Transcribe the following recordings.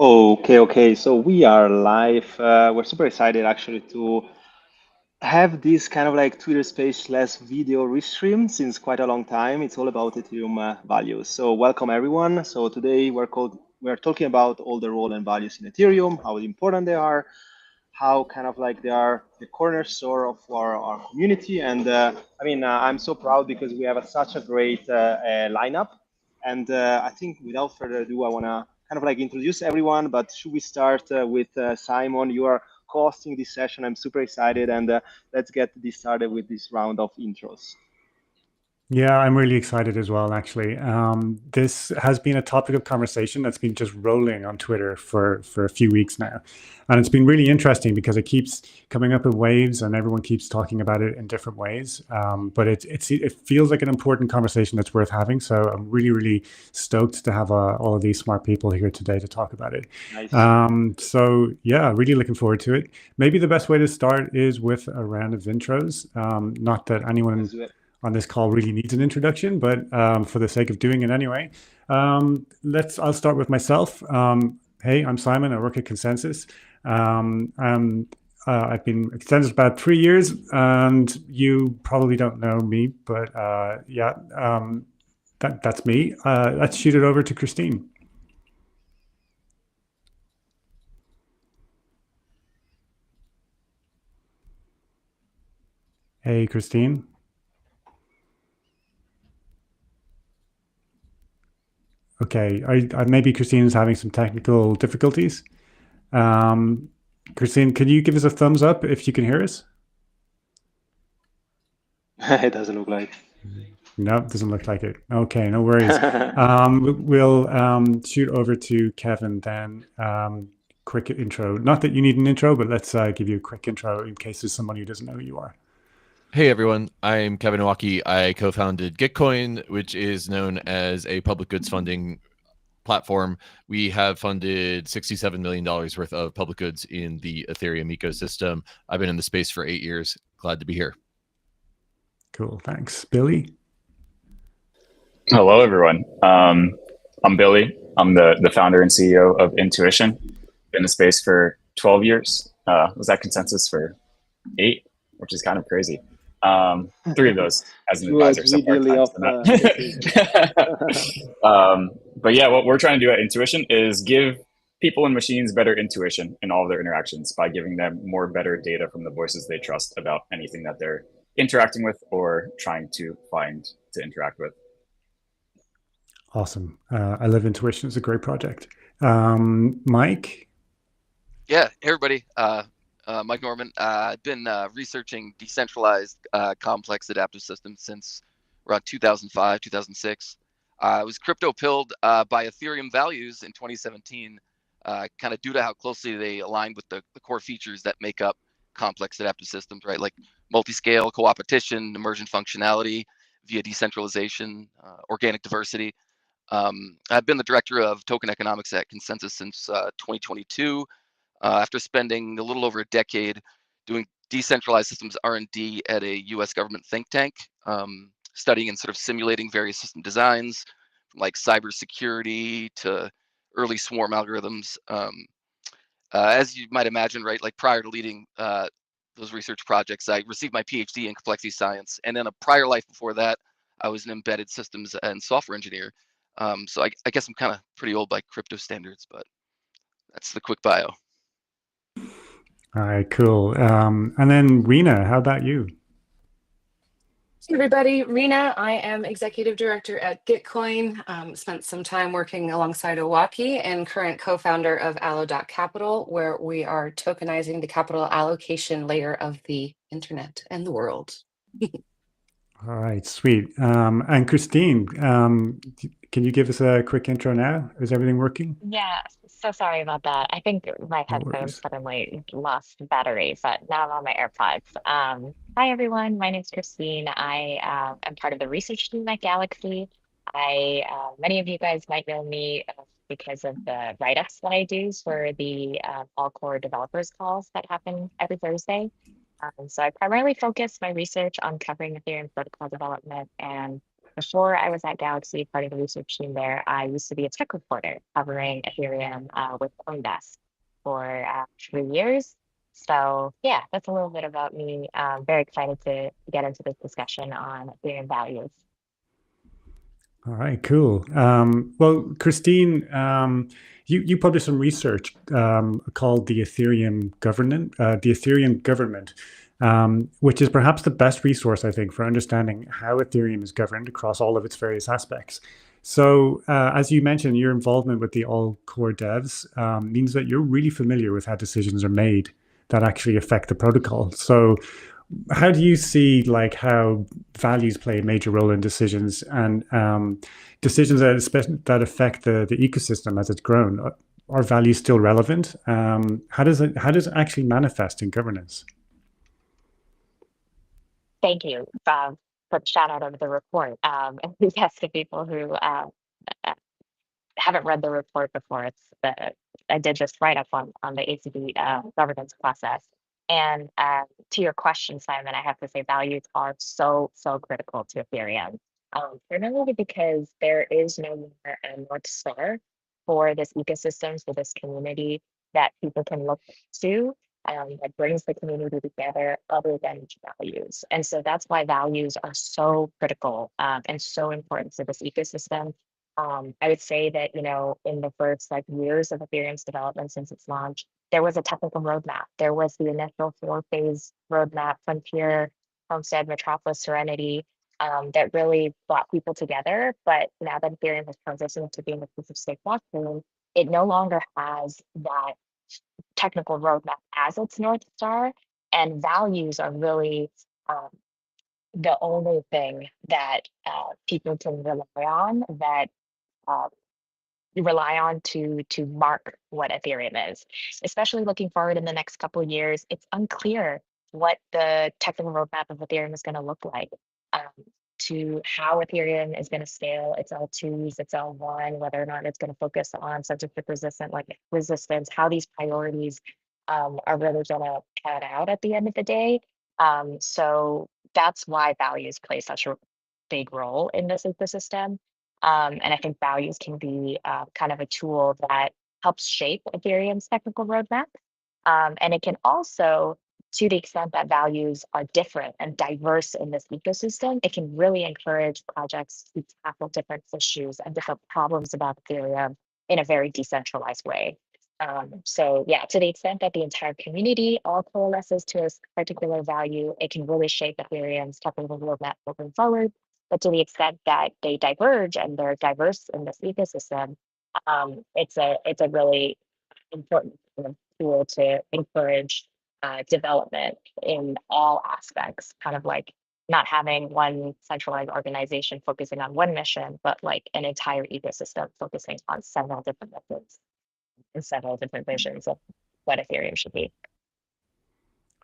Okay. So we are live. We're super excited actually to have this kind of like Twitter space less video restream since quite a long time. It's all about Ethereum values. So welcome everyone. So today we're talking about all the role and values in Ethereum, how important they are, how kind of like they are the cornerstone of our community. And I'm so proud because we have such a great lineup. And I think without further ado, I want to kind of like introduce everyone. But should we start with Simon? You are co-hosting this session. I'm super excited. And let's get this started with this round of intros. Yeah, I'm really excited as well, actually. This has been a topic of conversation that's been just rolling on Twitter for a few weeks now. And it's been really interesting because it keeps coming up in waves and everyone keeps talking about it in different ways. But it feels like an important conversation that's worth having. So I'm really, really stoked to have all of these smart people here today to talk about it. Nice. So yeah, really looking forward to it. Maybe the best way to start is with a round of intros. Not that Let's anyone do it. on this call really needs an introduction, but for the sake of doing it anyway, I'll start with myself. Hey, I'm Simon. I work at Consensus. And I've been at Consensus about 3 years, and you probably don't know me, but yeah, that's me. Let's shoot it over to Christine. Hey, Christine. Okay, maybe Christine is having some technical difficulties. Um, Christine, can you give us a thumbs up if you can hear us? It doesn't look like. No, doesn't look like it. Okay, no worries. We'll shoot over to Kevin then. Quick intro. Not that you need an intro, but let's give you a quick intro in case there's someone who doesn't know who you are. Hey everyone, I'm Kevin Iwaki. I co-founded Gitcoin, which is known as a public goods funding platform. We have funded $67 million worth of public goods in the Ethereum ecosystem. I've been in the space for 8 years. Glad to be here. Cool, thanks. Billy? Hello, everyone. I'm Billy. I'm the founder and CEO of Intuition. Been in the space for 12 years. Was at Consensus for 8, which is kind of crazy. 3 of those as an advisor. So Really off. But yeah, what we're trying to do at Intuition is give people and machines better intuition in all of their interactions by giving them more better data from the voices they trust about anything that they're interacting with or trying to find to interact with. Awesome. I love Intuition. It's a great project. Mike? Yeah, hey everybody. Mike Norman. I've been researching decentralized complex adaptive systems since around 2005, 2006. I was crypto pilled by Ethereum values in 2017, kind of due to how closely they align with the core features that make up complex adaptive systems, right? Like multi-scale, co-opetition, emergent functionality via decentralization, organic diversity. I've been the director of token economics at Consensus since 2022. After spending a little over a decade doing decentralized systems R&D at a U.S. government think tank, studying and sort of simulating various system designs, from like cybersecurity to early swarm algorithms. As you might imagine, right, like prior to leading those research projects, I received my PhD in complexity science, and in a prior life before that, I was an embedded systems and software engineer. So I guess I'm kind of pretty old by crypto standards, but that's the quick bio. All right, cool. And then Rena, how about you? Hey everybody, Rena. I am executive director at Gitcoin. Spent some time working alongside Owaki and current co-founder of Allo.Capital, where we are tokenizing the capital allocation layer of the internet and the world. All right, sweet. And Christine, can you give us a quick intro now? Is everything working? Yeah, so sorry about that. I think my No headphones worries. suddenly lost battery, but now I'm on my AirPods. Hi everyone, my name's Christine. I am part of the research team at Galaxy. Many of you guys might know me because of the write-ups that I do for the all core developers calls that happen every Thursday. So I primarily focus my research on covering Ethereum protocol development and before I was at Galaxy, part of the research team there, I used to be a tech reporter covering Ethereum with CoinDesk for 3 years. So yeah, that's a little bit about me. Very excited to get into this discussion on Ethereum values. All right, cool. Well, Christine, you published some research called the Ethereum government, which is perhaps the best resource, I think, for understanding how Ethereum is governed across all of its various aspects. So, as you mentioned, your involvement with the all core devs means that you're really familiar with how decisions are made that actually affect the protocol. So, how do you see like how values play a major role in decisions and decisions that affect the ecosystem as it's grown? Are values still relevant? How does it actually manifest in governance? Thank you for the shout out of the report. And yes, to people who haven't read the report before, I did just write up on the ACB governance process. And to your question, Simon, I have to say values are so critical to Ethereum. Primarily because there is no more North Star for this ecosystem, for this community that people can look to that brings the community together other than values. And so that's why values are so critical and so important to this ecosystem. I would say that, in the first years of Ethereum's development since its launch, there was a technical roadmap. There was the initial 4-phase roadmap, Frontier, Homestead, Metropolis, Serenity, that really brought people together. But now that Ethereum has transitioned to being a proof of stake blockchain, it no longer has that technical roadmap as its North Star. And values are really the only thing that people can rely on to mark what Ethereum is. Especially looking forward in the next couple of years, it's unclear what the technical roadmap of Ethereum is going to look like. To how Ethereum is going to scale its L2s, its L1, whether or not it's going to focus on censorship resistance, how these priorities are really going to pan out at the end of the day. So that's why values play such a big role in this ecosystem. And I think values can be kind of a tool that helps shape Ethereum's technical roadmap. And it can also, to the extent that values are different and diverse in this ecosystem, it can really encourage projects to tackle different issues and different problems about Ethereum in a very decentralized way. So yeah, to the extent that the entire community all coalesces to a particular value, it can really shape Ethereum's technical roadmap moving forward. But to the extent that they diverge and they're diverse in this ecosystem, it's a really important tool to encourage development in all aspects, kind of like not having one centralized organization focusing on one mission, but like an entire ecosystem focusing on several different methods and several different visions of what Ethereum should be.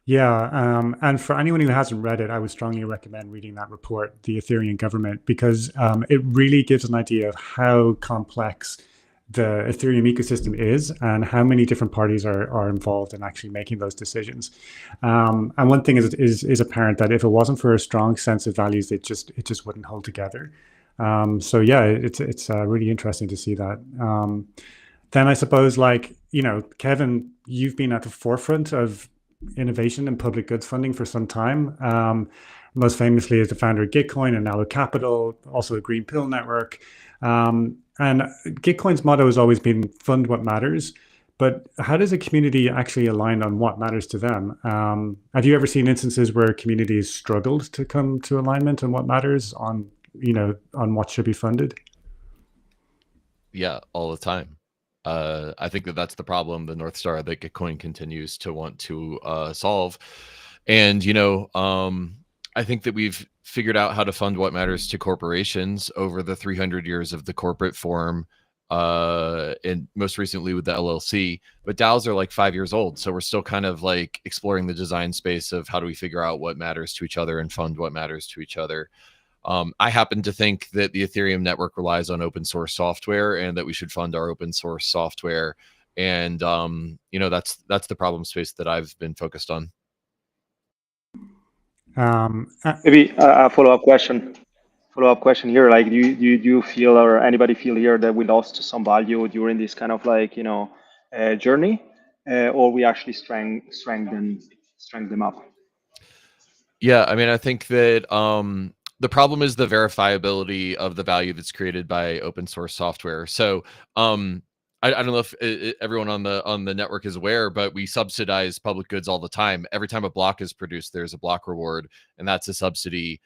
Yeah, and for anyone who hasn't read it, I would strongly recommend reading that report, The Ethereum Government, because it really gives an idea of how complex the Ethereum ecosystem is and how many different parties are involved in actually making those decisions. And one thing is apparent that if it wasn't for a strong sense of values, it just wouldn't hold together. So yeah, it's really interesting to see that. Then I suppose, Kevin, you've been at the forefront of innovation and public goods funding for some time. Most famously as the founder of Gitcoin and Allo Capital, also a Green Pill network. And Gitcoin's motto has always been fund what matters. But how does a community actually align on what matters to them? Have you ever seen instances where communities struggled to come to alignment on what matters on what should be funded? Yeah, all the time. I think that's the problem, the North Star that Gitcoin continues to want to solve. And, I think that we've figured out how to fund what matters to corporations over the 300 years of the corporate form, and most recently with the LLC. But DAOs are like 5 years old. So we're still kind of like exploring the design space of how do we figure out what matters to each other and fund what matters to each other. I happen to think that the Ethereum network relies on open source software and that we should fund our open source software. And, that's the problem space that I've been focused on. Maybe a follow-up question. follow-up question here. Like, do you feel, or anybody feel here, that we lost some value during this kind of like, journey, or we actually strengthen them up? Yeah, I mean, I think that the problem is the verifiability of the value that's created by open source software. So I don't know if everyone on the network is aware, but we subsidize public goods all the time. Every time a block is produced, there's a block reward, and that's a subsidy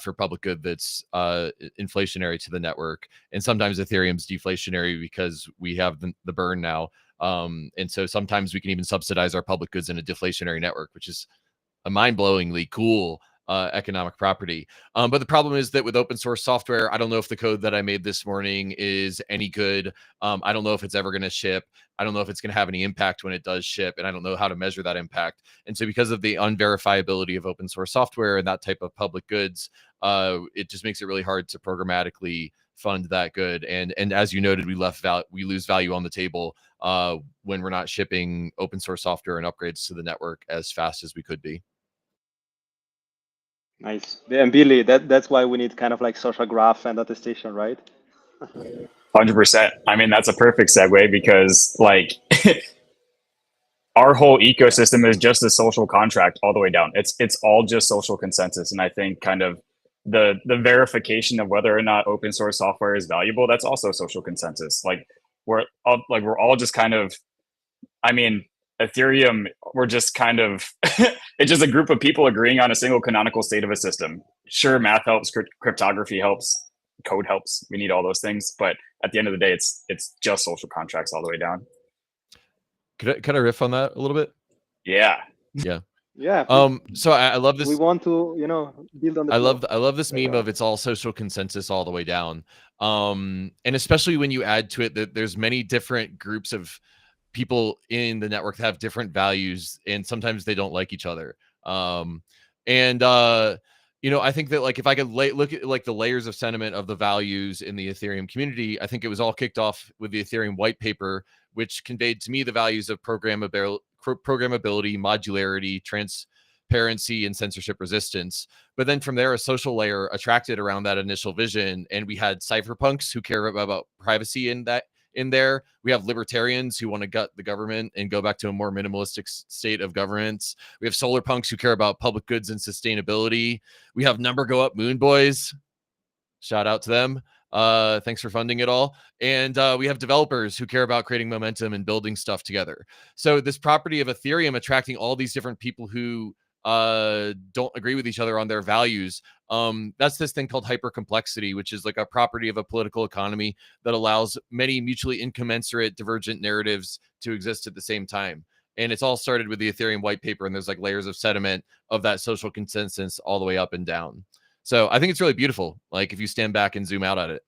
for public good that's inflationary to the network. And sometimes Ethereum's deflationary because we have the burn now. And so sometimes we can even subsidize our public goods in a deflationary network, which is a mind-blowingly cool economic property. But the problem is that with open source software, I don't know if the code that I made this morning is any good. I don't know if it's ever going to ship. I don't know if it's going to have any impact when it does ship, and I don't know how to measure that impact. And so because of the unverifiability of open source software and that type of public goods, it just makes it really hard to programmatically fund that good. And as you noted, we lose value on the table when we're not shipping open source software and upgrades to the network as fast as we could be. Nice. And Billy, that's why we need kind of like social graph and attestation, right? 100%. I mean, that's a perfect segue because like our whole ecosystem is just a social contract all the way down. It's all just social consensus. And I think kind of the verification of whether or not open source software is valuable, that's also social consensus. Like we're all just kind of, I mean, Ethereum, we're just kind of it's just a group of people agreeing on a single canonical state of a system. Sure, math helps, cryptography helps, code helps. We need all those things, but at the end of the day, it's just social contracts all the way down. Could I riff on that a little bit? Yeah. Yeah. Yeah. So I love this. We want to, build on the flow. I love this meme of it's all social consensus all the way down. And especially when you add to it that there's many different groups of people in the network that have different values, and sometimes they don't like each other. I think that like if I could look at like the layers of sentiment of the values in the Ethereum community, I think it was all kicked off with the Ethereum white paper, which conveyed to me the values of programmability, modularity, transparency, and censorship resistance. But then from there, a social layer attracted around that initial vision, and we had cypherpunks who care about privacy in there. We have libertarians who want to gut the government and go back to a more minimalistic state of governance. We have solar punks who care about public goods and sustainability. We have number go up moon boys. Shout out to them. Thanks for funding it all. And we have developers who care about creating momentum and building stuff together. So this property of Ethereum attracting all these different people who don't agree with each other on their values. That's this thing called hypercomplexity, which is like a property of a political economy that allows many mutually incommensurate divergent narratives to exist at the same time. And it's all started with the Ethereum white paper, and there's like layers of sediment of that social consensus all the way up and down. So I think it's really beautiful, like if you stand back and zoom out at it.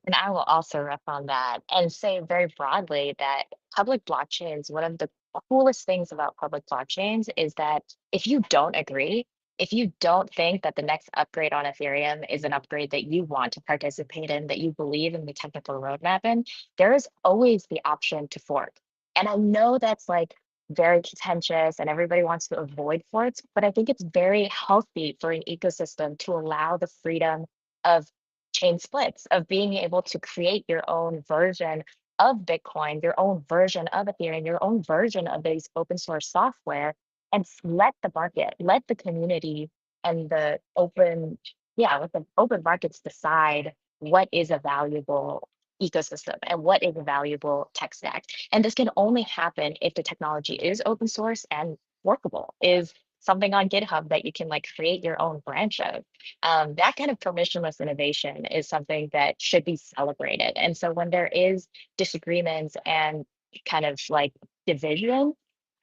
And I will also rep on that and say very broadly that public blockchains, one of the coolest things about public blockchains is that if you don't agree, if you don't think that the next upgrade on Ethereum is an upgrade that you want to participate in, that you believe in the technical roadmap in, there is always the option to fork. And I know that's like very contentious and everybody wants to avoid forks, but I think it's very healthy for an ecosystem to allow the freedom of chain splits, of being able to create your own version of Bitcoin, your own version of Ethereum, your own version of these open source software, and let the market, let the community and the open, let the open markets decide what is a valuable ecosystem and what is a valuable tech stack. And this can only happen if the technology is open source and workable, is something on GitHub that you can like create your own branch of. That kind of permissionless innovation is something that should be celebrated. And so when there is disagreements and kind of like division,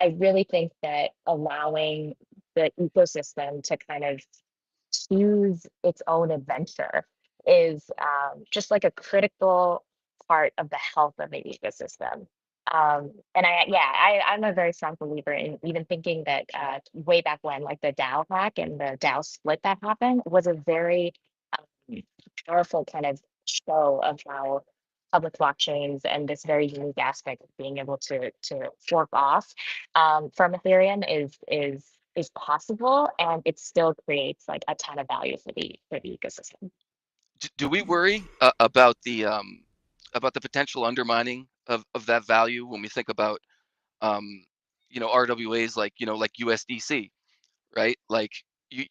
I really think that allowing the ecosystem to kind of choose its own adventure is just like a critical part of the health of the ecosystem. I'm a very strong believer in even thinking that way back when, like the DAO hack and the DAO split that happened was a very powerful kind of show of how public blockchains and this very unique aspect of being able to fork off from Ethereum is is possible, and it still creates like a ton of value for the ecosystem. Do we worry about the potential undermining of that value when we think about RWAs like like USDC, right? Like you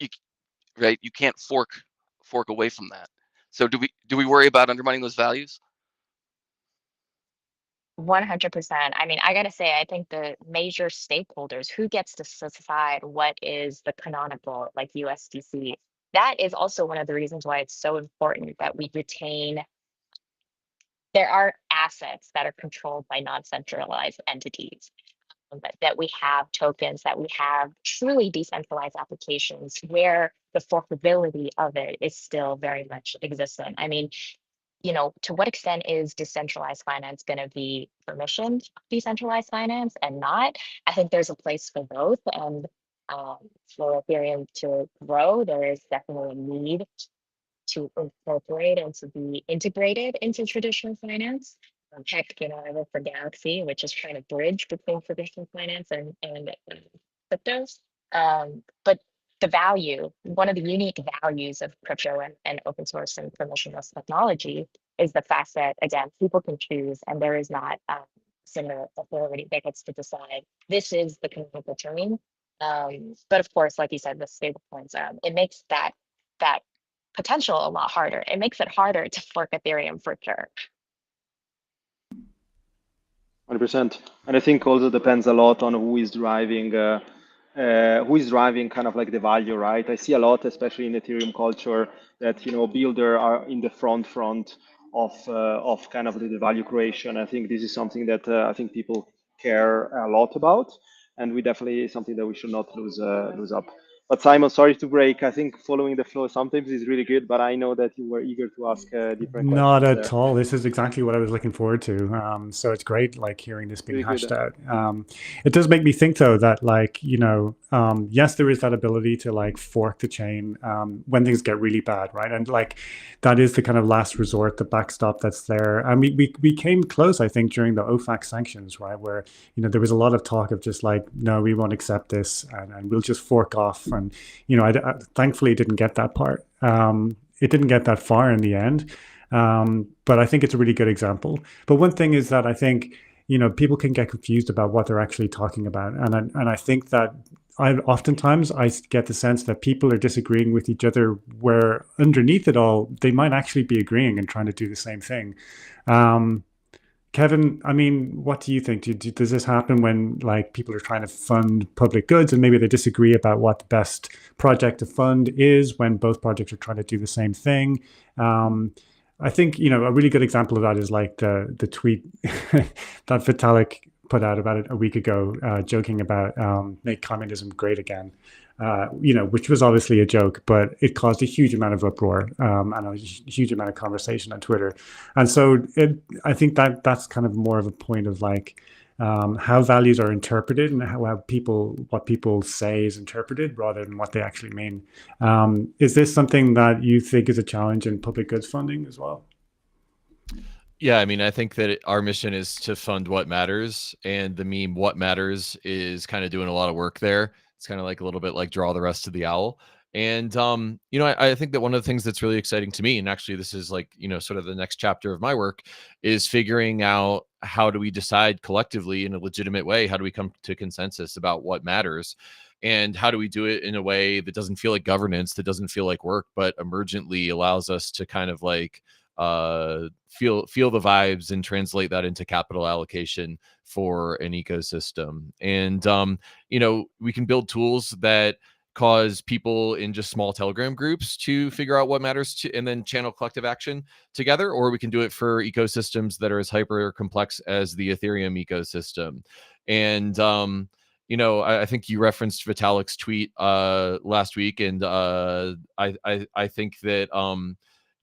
right, you can't fork away from that. So do we worry about undermining those values? 100%. I mean, I gotta say, I think the major stakeholders, who gets to decide what is the canonical, like USDC, that is also one of the reasons why it's so important that we retain. There are assets that are controlled by non-centralized entities, that we have tokens, that we have truly decentralized applications where the forkability of it is still very much existent. I mean, to what extent is decentralized finance going to be permissioned decentralized finance and not? I think there's a place for both. And for Ethereum to grow, there is definitely a need to incorporate and to be integrated into traditional finance. Heck, I work for Galaxy, which is trying to bridge between traditional finance and cryptos. But the value, one of the unique values of crypto and open source and permissionless technology is the fact that, again, people can choose, and there is not similar authority that gets to decide this is the canonical term. But of course, like you said, the stable points, it makes that potential a lot harder. It makes it harder to fork Ethereum for sure. 100%. And I think also depends a lot on who is driving kind of like the value, right? I see a lot, especially in Ethereum culture, that builder are in the front of kind of the value creation. I think this is something that I think people care a lot about, and we definitely something that we should not lose up. But Simon, sorry to break. I think following the flow sometimes is really good, but I know that you were eager to ask different Not questions at there. all. This is exactly what I was looking forward to. So it's great, like hearing this being Really hashed good. out. It does make me think, though, that like yes, there is that ability to like fork the chain when things get really bad, right? And like that is the kind of last resort, the backstop that's there. And we came close, I think, during the OFAC sanctions, right, where there was a lot of talk of just like, no, we won't accept this, and we'll just fork off. And I thankfully didn't get that part. It didn't get that far in the end. But I think it's a really good example. But one thing is that I think people can get confused about what they're actually talking about, and I think that oftentimes I get the sense that people are disagreeing with each other, where underneath it all they might actually be agreeing and trying to do the same thing. Kevin, I mean, what do you think? Does this happen when like people are trying to fund public goods and maybe they disagree about what the best project to fund is when both projects are trying to do the same thing? I think a really good example of that is like the tweet that Vitalik put out about it a week ago, joking about make communism great again. Which was obviously a joke, but it caused a huge amount of uproar and a huge amount of conversation on Twitter. And so I think that's kind of more of a point of like how values are interpreted and what people say is interpreted rather than what they actually mean. Is this something that you think is a challenge in public goods funding as well? Yeah, I mean, I think that our mission is to fund what matters, and the meme "What Matters" is kind of doing a lot of work there. It's kind of like a little bit like "Draw the Rest of the Owl." And I think that one of the things that's really exciting to me, and actually this is like sort of the next chapter of my work, is figuring out how do we decide collectively in a legitimate way, how do we come to consensus about what matters, and how do we do it in a way that doesn't feel like governance, that doesn't feel like work, but emergently allows us to kind of like feel the vibes and translate that into capital allocation for an ecosystem. And we can build tools that cause people in just small Telegram groups to figure out what matters to, and then channel collective action together, or we can do it for ecosystems that are as hyper complex as the Ethereum ecosystem. And I think you referenced Vitalik's tweet last week, and I think that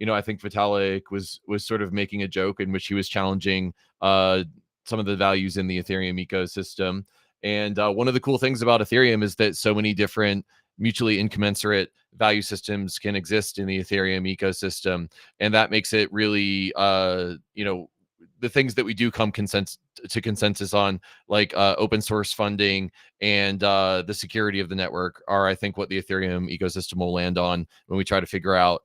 I think Vitalik was sort of making a joke in which he was challenging some of the values in the Ethereum ecosystem. And one of the cool things about Ethereum is that so many different mutually incommensurate value systems can exist in the Ethereum ecosystem, and that makes it really the things that we do come to consensus on, like open source funding and the security of the network, are I think what the Ethereum ecosystem will land on when we try to figure out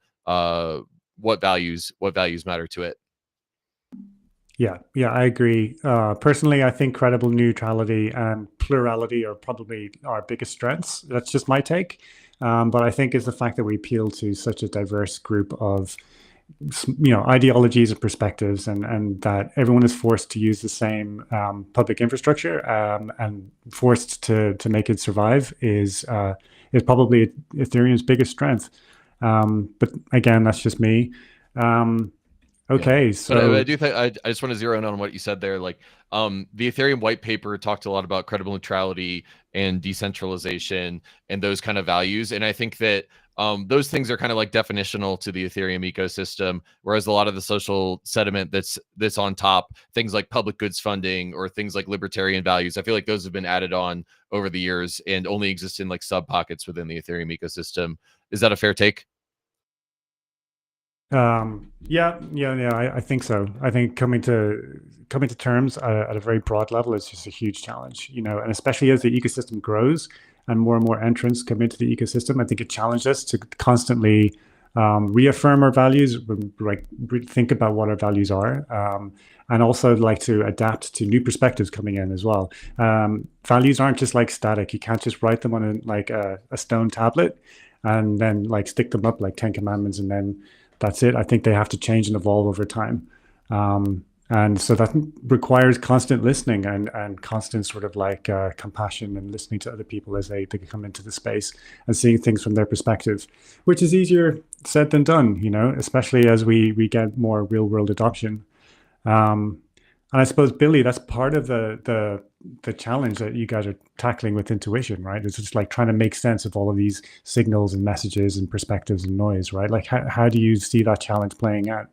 what values matter to it. Yeah, I agree. Personally, I think credible neutrality and plurality are probably our biggest strengths. That's just my take. But I think it's the fact that we appeal to such a diverse group of, ideologies and perspectives, and that everyone is forced to use the same public infrastructure, and forced to make it survive is probably Ethereum's biggest strength. But again, that's just me. Okay, so but I do think I just want to zero in on what you said there. Like, the Ethereum white paper talked a lot about credible neutrality and decentralization and those kind of values, and I think that those things are kind of like definitional to the Ethereum ecosystem, whereas a lot of the social sentiment that's on top, things like public goods funding or things like libertarian values, I feel like those have been added on over the years and only exist in like sub pockets within the Ethereum ecosystem. Is that a fair take? Yeah, I think so. I think coming to terms at a very broad level is just a huge challenge, and especially as the ecosystem grows and more entrants come into the ecosystem, I think it challenged us to constantly reaffirm our values, like think about what our values are, and also like to adapt to new perspectives coming in as well. Values aren't just like static. You can't just write them on a stone tablet and then like stick them up like 10 commandments and then that's it. I think they have to change and evolve over time. And so that requires constant listening and constant sort of like compassion and listening to other people as they come into the space and seeing things from their perspective, which is easier said than done, especially as we get more real world adoption. And I suppose, Billy, that's part of the challenge that you guys are tackling with intuition, right? It's just like trying to make sense of all of these signals and messages and perspectives and noise, right? Like, how do you see that challenge playing out?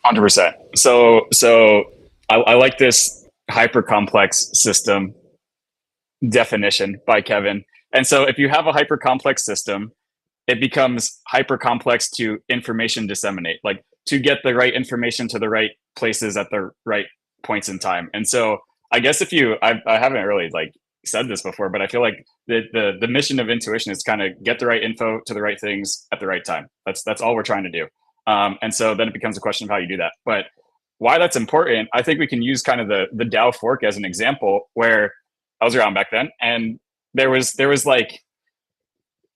100%. So I like this hyper complex system definition by Kevin. And so if you have a hyper complex system, it becomes hyper complex to information disseminate, like to get the right information to the right places at the right points in time. And so I guess I haven't really like said this before, but I feel like the mission of intuition is kind of get the right info to the right things at the right time. That's all we're trying to do. And so then it becomes a question of how you do that. But why that's important, I think we can use kind of the DAO fork as an example, where I was around back then, and there was like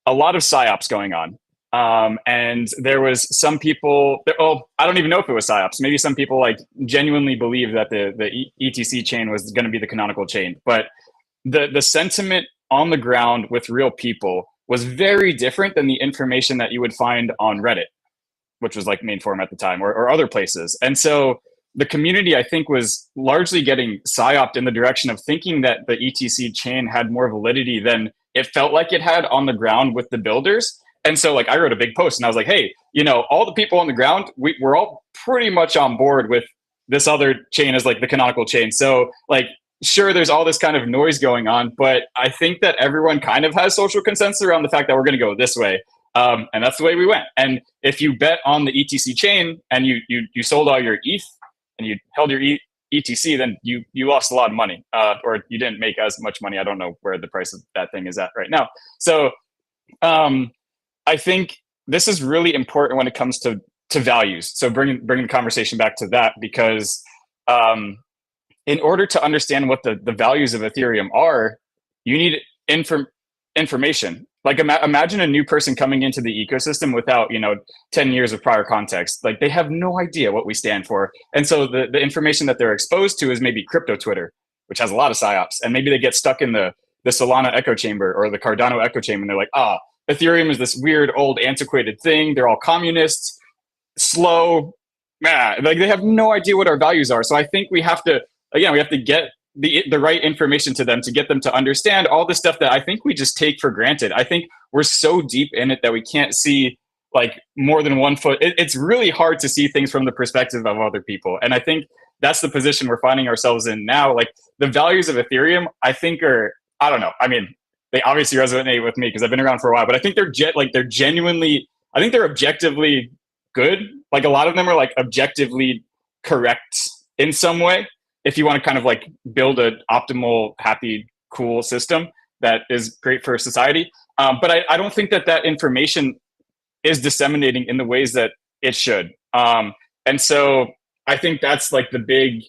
a lot of psyops going on. And there was some people, I don't even know if it was psyops. Maybe some people like genuinely believe that the ETC chain was going to be the canonical chain. But the sentiment on the ground with real people was very different than the information that you would find on Reddit, which was like main forum at the time, or other places. And so the community, I think, was largely getting psyoped in the direction of thinking that the ETC chain had more validity than it felt like it had on the ground with the builders. And so like I wrote a big post and I was like, hey, all the people on the ground, we're all pretty much on board with this other chain as like the canonical chain. So like, sure, there's all this kind of noise going on, but I think that everyone kind of has social consensus around the fact that we're going to go this way. And that's the way we went. And if you bet on the ETC chain and you sold all your ETH and you held your ETC, then you lost a lot of money, or you didn't make as much money. I don't know where the price of that thing is at right now. So I think this is really important when it comes to values. So bringing the conversation back to that, because in order to understand what the values of Ethereum are, you need information. Like imagine a new person coming into the ecosystem without 10 years of prior context. Like they have no idea what we stand for, and so the information that they're exposed to is maybe crypto Twitter, which has a lot of psyops, and maybe they get stuck in the Solana echo chamber or the Cardano echo chamber, and they're like, Ethereum is this weird old antiquated thing. They're all communists, slow. Like they have no idea what our values are. So I think we have to get the right information to them to get them to understand all the stuff that I think we just take for granted. I think we're so deep in it that we can't see like more than 1 foot. It's really hard to see things from the perspective of other people. And I think that's the position we're finding ourselves in now. Like the values of Ethereum, I think I don't know. I mean, they obviously resonate with me because I've been around for a while, but I think they're genuinely, I think they're objectively good. Like a lot of them are like objectively correct in some way if you want to kind of like build an optimal, happy, cool system that is great for society. But I don't think that that information is disseminating in the ways that it should. And so I think that's like the big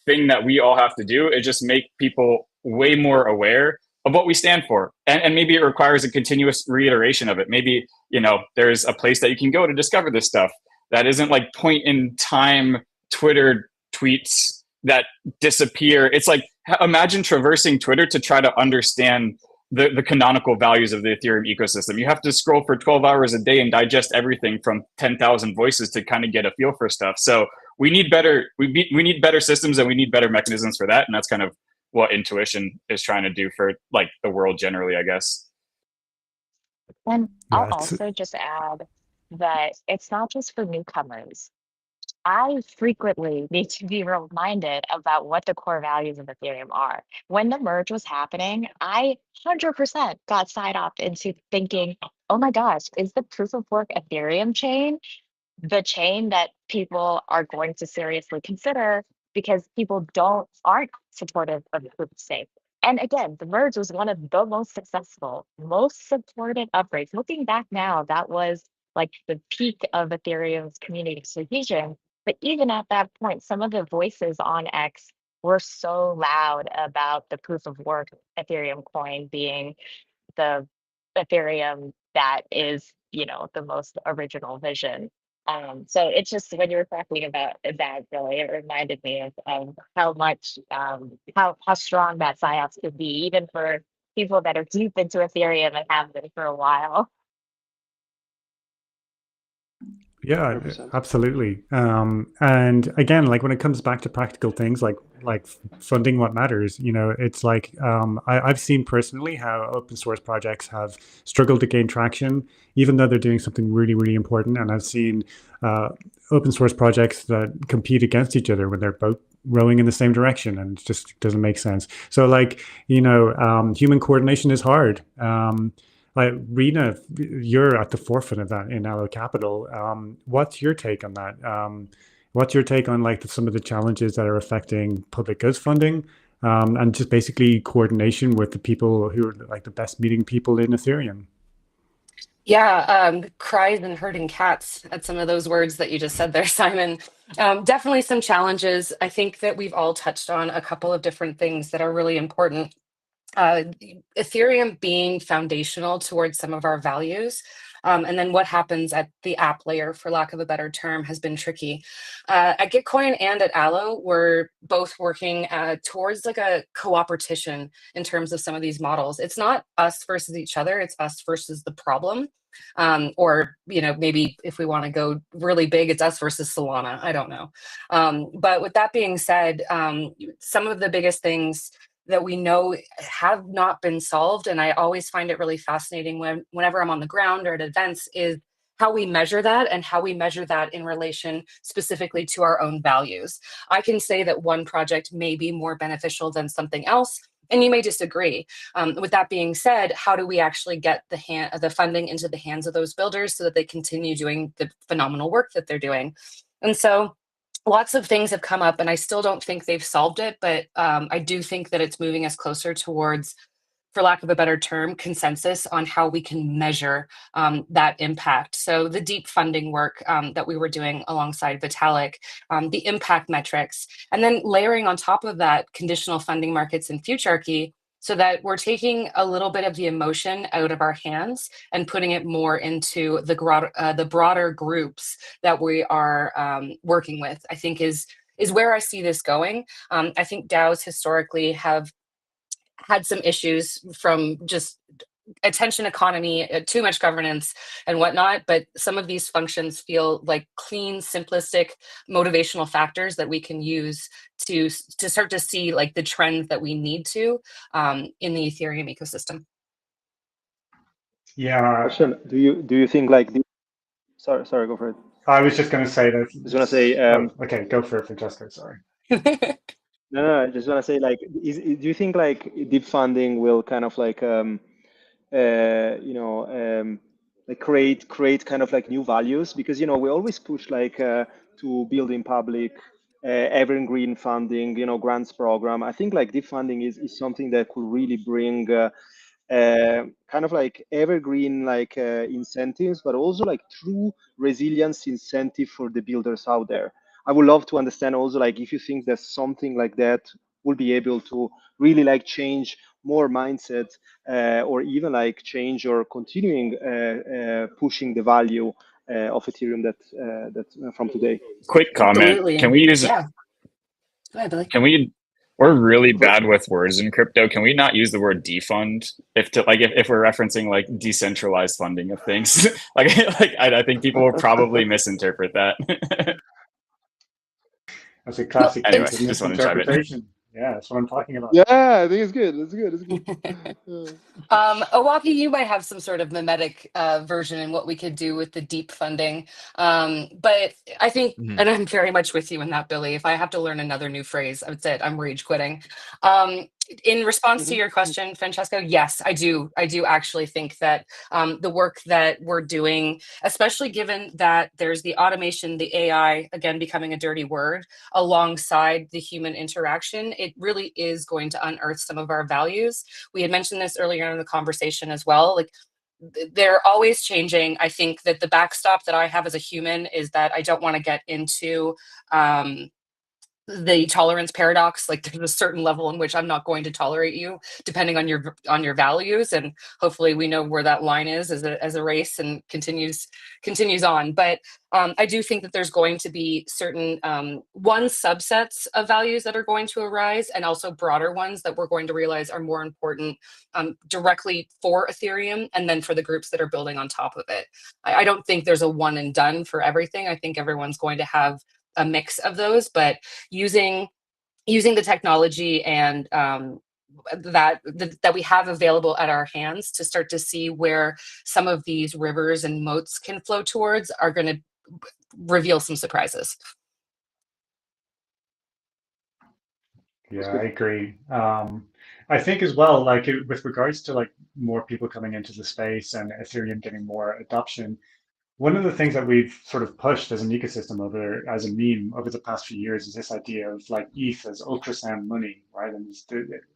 thing that we all have to do is just make people way more aware of what we stand for. And maybe it requires a continuous reiteration of it. Maybe, you know, there's a place that you can go to discover this stuff that isn't like point in time Twitter tweets that disappear. It's like, imagine traversing Twitter to try to understand the canonical values of the Ethereum ecosystem. You have to scroll for 12 hours a day and digest everything from 10,000 voices to kind of get a feel for stuff. So we need better, we need better systems, and we need better mechanisms for that. And that's kind of what intuition is trying to do for like the world generally, I guess. And I'll Yeah, also just add that it's not just for newcomers. I frequently need to be reminded about what the core values of Ethereum are. When the merge was happening, I 100% got side opt into thinking, oh my gosh, is the proof of work Ethereum chain the chain that people are going to seriously consider, because people aren't supportive of proof of stake. And again, the merge was one of the most successful, most supported upgrades. Looking back now, that was like the peak of Ethereum's community cohesion. But even at that point, some of the voices on X were so loud about the proof of work Ethereum coin being the Ethereum that is, you know, the most original vision. So it's just when you were talking about that, really, it reminded me of how much, how strong that PSYOPs could be, even for people that are deep into Ethereum and have been for a while. Yeah, 100%. absolutely. And again, like when it comes back to practical things like funding what matters, you know, it's like I've seen personally how open source projects have struggled to gain traction, even though they're doing something really, really important. And I've seen open source projects that compete against each other when they're both rowing in the same direction, and it just doesn't make sense. So, like, you know, human coordination is hard. Like, Rena, you're at the forefront of that in Allo Capital. What's your take on that? What's your take on like some of the challenges that are affecting public goods funding, and just basically coordination with the people who are like the best meeting people in Ethereum? Yeah, cries and herding cats at some of those words that you just said there, Simon. Definitely some challenges. I think that we've all touched on a couple of different things that are really important. Ethereum being foundational towards some of our values. And then what happens at the app layer, for lack of a better term, has been tricky. At Gitcoin and at Allo, we're both working towards like a cooperation in terms of some of these models. It's not us versus each other, it's us versus the problem. Or, you know, maybe if we want to go really big, it's us versus Solana. I don't know. But with that being said, some of the biggest things that we know have not been solved, and I always find it really fascinating whenever I'm on the ground or at events, is how we measure that and how we measure that in relation specifically to our own values. I can say that one project may be more beneficial than something else, and you may disagree. With that being said, how do we actually get the funding into the hands of those builders so that they continue doing the phenomenal work that they're doing? And so lots of things have come up, and I still don't think they've solved it, but I do think that it's moving us closer towards, for lack of a better term, consensus on how we can measure that impact. So the deep funding work that we were doing alongside Vitalik, the impact metrics, and then layering on top of that conditional funding markets and Futurarchy, so that we're taking a little bit of the emotion out of our hands and putting it more into the broader groups that we are working with, I think is where I see this going. I think DAOs historically have had some issues from just attention economy, too much governance and whatnot, but some of these functions feel like clean, simplistic, motivational factors that we can use to start to see like the trends that we need to in the Ethereum ecosystem. Yeah, Question: do you think like sorry, go for it. I was just going to say that. I was gonna say Oh, okay, go for it, Francesco. Sorry. no, I just wanna say like, do you think like deep funding will kind of like you know, like create kind of like new values? Because, you know, we always push like to build in public evergreen funding, grants program. I think like deep funding is something that could really bring kind of like evergreen like incentives, but also like true resilience incentive for the builders out there. I would love to understand also like if you think that something like that will be able to really like change more mindset or even like change or continuing pushing the value of Ethereum that from today. Quick comment. Can Absolutely. we use, Yeah. Go ahead, Billy. can we, we're really bad with words in crypto. Can we not use the word defund if we're referencing like decentralized funding of things? I think people will probably misinterpret that. That's a Well, classic Anyway, case of it's just want to chime in. misinterpretation. Yeah, that's what I'm talking about. Yeah, I think it's good. It's good. It's good. Owaki, you might have some sort of mimetic version in what we could do with the deep funding. But I think, and I'm very much with you in that, Billy. If I have to learn another new phrase, I would say I'm rage quitting. In response to your question, Francesco, yes, I do. I do actually think that the work that we're doing, especially given that there's the automation, the AI, again, becoming a dirty word, alongside the human interaction, it really is going to unearth some of our values. We had mentioned this earlier in the conversation as well. Like they're always changing. I think that the backstop that I have as a human is that I don't want to get into the tolerance paradox. Like there's a certain level in which I'm not going to tolerate you depending on your values, and hopefully we know where that line is as a race and continues on. But I do think that there's going to be certain one subsets of values that are going to arise, and also broader ones that we're going to realize are more important directly for Ethereum and then for the groups that are building on top of it. I don't think there's a one and done for everything. I think everyone's going to have a mix of those, but using the technology and that we have available at our hands to start to see where some of these rivers and moats can flow towards are going to reveal some surprises. Yeah, I agree. I think as well, like with regards to like more people coming into the space and Ethereum getting more adoption, one of the things that we've sort of pushed as an ecosystem as a meme over the past few years is this idea of like ETH as ultrasound money, right? And it's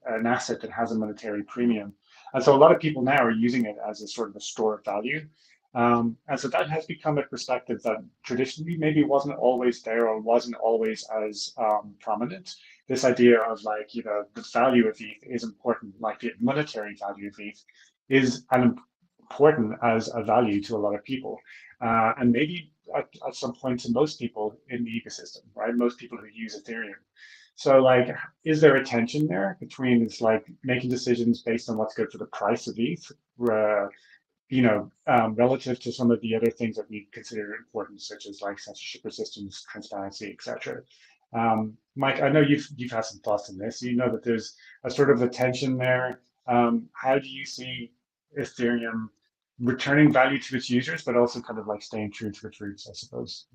an asset that has a monetary premium. And so a lot of people now are using it as a sort of a store of value. And so that has become a perspective that traditionally maybe wasn't always there or wasn't always as prominent. This idea of like, the value of ETH is important, like the monetary value of ETH is an important as a value to a lot of people. And maybe at some point to most people in the ecosystem, right? Most people who use Ethereum. So like, is there a tension there between this like making decisions based on what's good for the price of ETH, relative to some of the other things that we consider important, such as like censorship resistance, transparency, etc. Mike, I know you've had some thoughts on this. You know that there's a sort of a tension there. How do you see Ethereum returning value to its users, but also kind of like staying true to its roots, I suppose?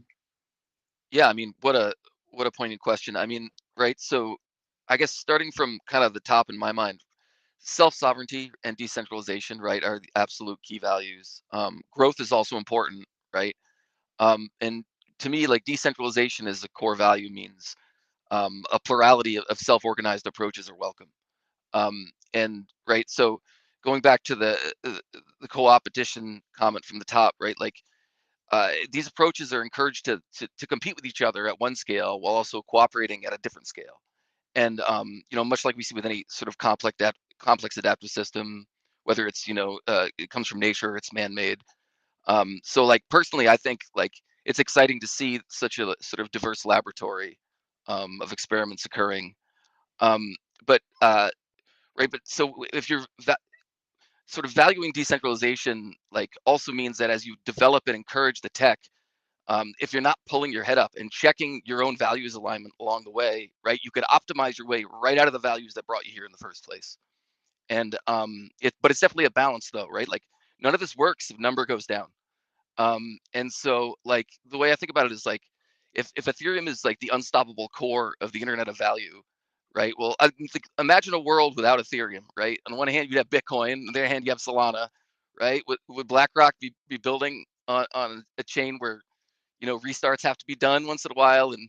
Yeah, I mean, what a pointed question. I mean, right? So I guess starting from kind of the top in my mind, self-sovereignty and decentralization, right, are the absolute key values. Growth is also important, right? And to me, like decentralization as a core value means a plurality of self-organized approaches are welcome. And right, so going back to the co-opetition comment from the top, right, like these approaches are encouraged to compete with each other at one scale while also cooperating at a different scale. And much like we see with any sort of complex adaptive system, whether it's it comes from nature or it's man-made. So like personally, I think like it's exciting to see such a sort of diverse laboratory of experiments occurring. Um, but right, but so if you're sort of valuing decentralization, like also means that as you develop and encourage the tech, if you're not pulling your head up and checking your own values alignment along the way, right, you could optimize your way right out of the values that brought you here in the first place. And but it's definitely a balance though, right? Like none of this works if number goes down. And so like the way I think about it is like if Ethereum is like the unstoppable core of the internet of value, right? Well, I think imagine a world without Ethereum, right? On one hand, you'd have Bitcoin, on the other hand, you have Solana, right? Would BlackRock be building on a chain where restarts have to be done once in a while, and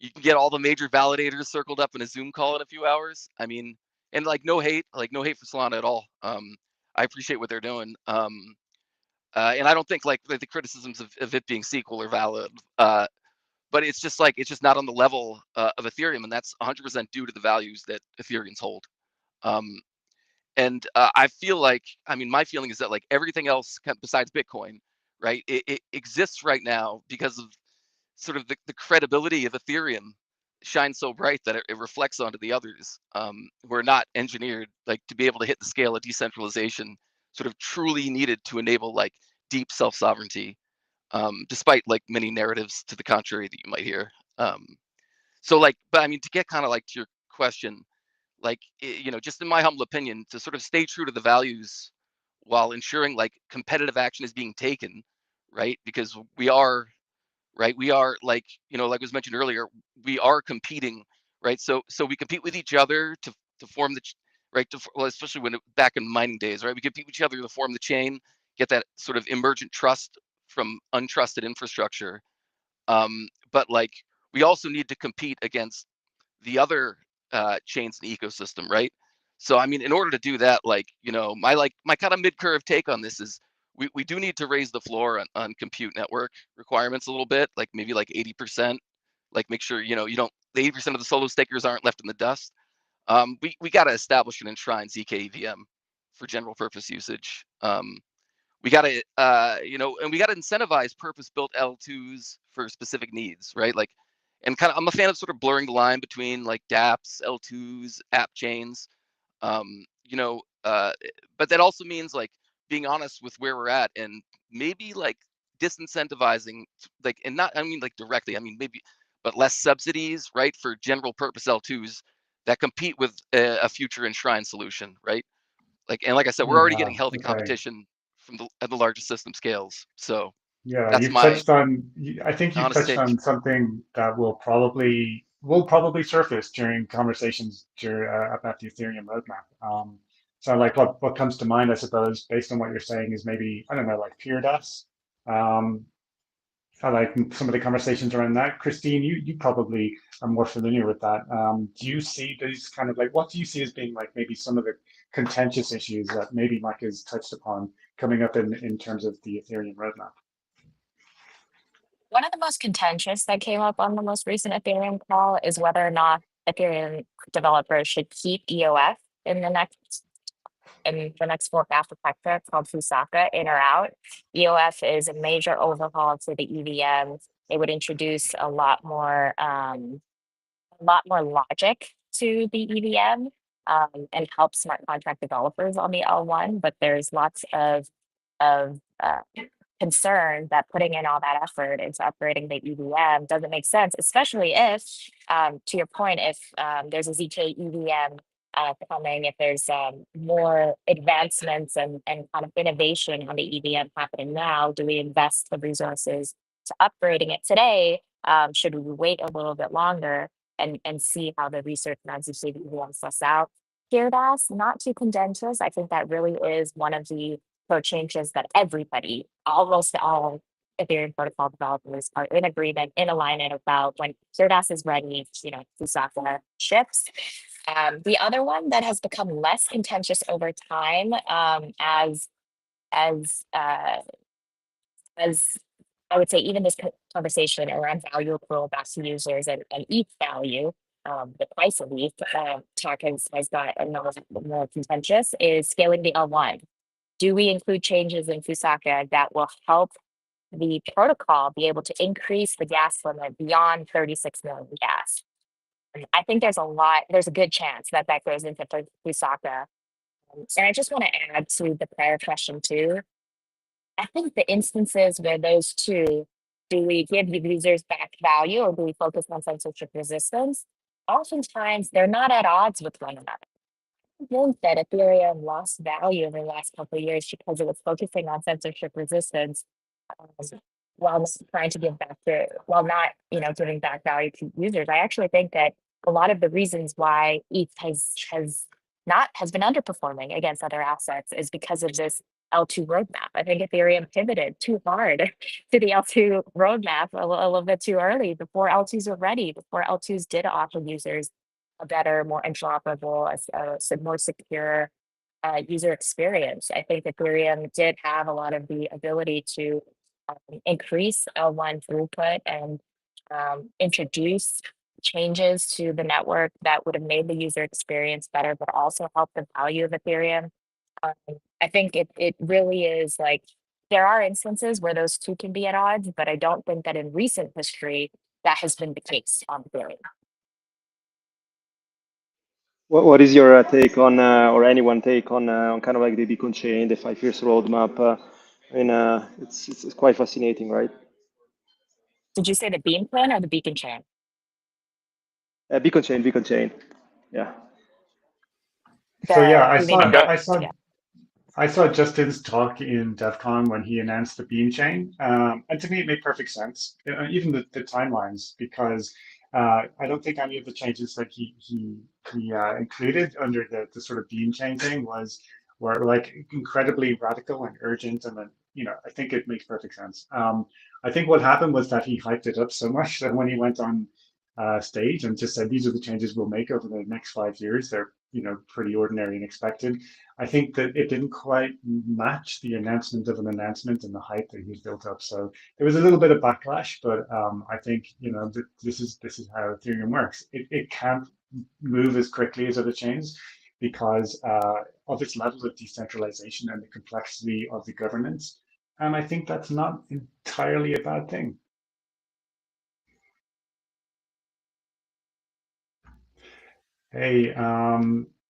you can get all the major validators circled up in a Zoom call in a few hours. I mean, and like no hate for Solana at all. I appreciate what they're doing. And I don't think like the criticisms of it being SQL are valid. But it's just not on the level of Ethereum, and that's 100% due to the values that Ethereans hold. And I feel like, I mean, my feeling is that like everything else besides Bitcoin, right? It exists right now because of sort of the credibility of Ethereum shines so bright that it reflects onto the others who are not engineered like to be able to hit the scale of decentralization sort of truly needed to enable like deep self-sovereignty, despite like many narratives to the contrary that you might hear. So like, but I mean, to get kind of like to your question, like, you know, just in my humble opinion, to sort of stay true to the values while ensuring like competitive action is being taken, right? Because we are, right? We are like, you know, like was mentioned earlier, we are competing, right? So we compete with each other to form the, right? Well, especially when back in mining days, right? We compete with each other to form the chain, get that sort of emergent trust from untrusted infrastructure. But like, we also need to compete against the other chains in the ecosystem, right? So I mean, in order to do that, like, you know, my kind of mid-curve take on this is we do need to raise the floor on compute network requirements a little bit, like maybe like 80%, like make sure, you know, you don't, the 80% of the solo stakers aren't left in the dust. We got to establish and enshrine ZK EVM for general purpose usage. We got to, you know, and we got to incentivize purpose-built L2s for specific needs, right? Like, and kind of, I'm a fan of sort of blurring the line between like dApps, L2s, app chains, you know, but that also means like being honest with where we're at and maybe like disincentivizing, like, and not, I mean like directly, I mean maybe, but less subsidies, right, for general purpose L2s that compete with a future enshrined solution, right? Like, and like I said, we're already Yeah. getting healthy Okay. competition from at the largest system scales. So Yeah, that's you've my touched on, I think you've honest touched take. on something that will probably surface during conversations about the Ethereum roadmap. So like what comes to mind, I suppose, based on what you're saying is maybe, I don't know, like peer DAS. Um, I like some of the conversations around that. Christine, you probably are more familiar with that. Do you see these kind of like, what do you see as being like maybe some of the contentious issues that maybe Mike has touched upon coming up in terms of the Ethereum roadmap? One of the most contentious that came up on the most recent Ethereum call is whether or not Ethereum developers should keep EOF in the next fork architecture called Fusaka in or out. EOF is a major overhaul to the EVM. It would introduce a lot more logic to the EVM, and help smart contract developers on the L1. But there's lots of concern that putting in all that effort into upgrading the EVM doesn't make sense, especially if, to your point, if there's a ZK EVM coming, if there's more advancements and kind of innovation on the EVM happening now, do we invest the resources to upgrading it today? Should we wait a little bit longer and see how the research and ZK EVM suss out? Here, that's not too contentious. I think that really is one of the code changes that everybody, almost all Ethereum protocol developers are in agreement, in alignment about when Kirdas is ready, you know, Fusaka ships. The other one that has become less contentious over time, as as I would say, even this conversation around value accrual back to users and ETH value, the price of ETH talk has got another more contentious, is scaling the L1. Do we include changes in Fusaka that will help the protocol be able to increase the gas limit beyond 36 million gas? And I think there's a good chance that that goes into Fusaka. And I just want to add to the prior question too. I think the instances where those two, do we give the users back value or do we focus on censorship resistance? Oftentimes they're not at odds with one another. Think that Ethereum lost value over the last couple of years because it was focusing on censorship resistance, um, while not trying to while not, giving back value to users. I actually think that a lot of the reasons why ETH has been underperforming against other assets is because of this L2 roadmap. I think Ethereum pivoted too hard to the L2 roadmap a little bit too early, before L2s were ready, before L2s did offer users a better, more interoperable, more secure user experience. I think Ethereum did have a lot of the ability to increase L1 throughput and introduce changes to the network that would have made the user experience better, but also help the value of Ethereum. Um, I think it really is like, there are instances where those two can be at odds, but I don't think that in recent history that has been the case on Ethereum. What is your take on, or anyone take on kind of like the Beacon chain, the 5 years roadmap? I mean, it's quite fascinating, right? Did you say the Beam plan or the Beacon chain? Beacon chain. Yeah. So yeah, You mean in, Okay. yeah. I saw Justin's talk in DEF CON when he announced the Beam chain, and to me it made perfect sense. Even the timelines, because I don't think any of the changes that he included under the sort of Beam chain thing were like incredibly radical and urgent, and then I think it makes perfect sense. I think what happened was that he hyped it up so much that when he went on stage and just said these are the changes we'll make over the next 5 years, they're pretty ordinary and expected. I think that it didn't quite match the announcement of an announcement and the hype that he's built up. So there was a little bit of backlash, but I think this is how Ethereum works. It can't move as quickly as other chains because of its level of decentralization and the complexity of the governance. And I think that's not entirely a bad thing. Hey,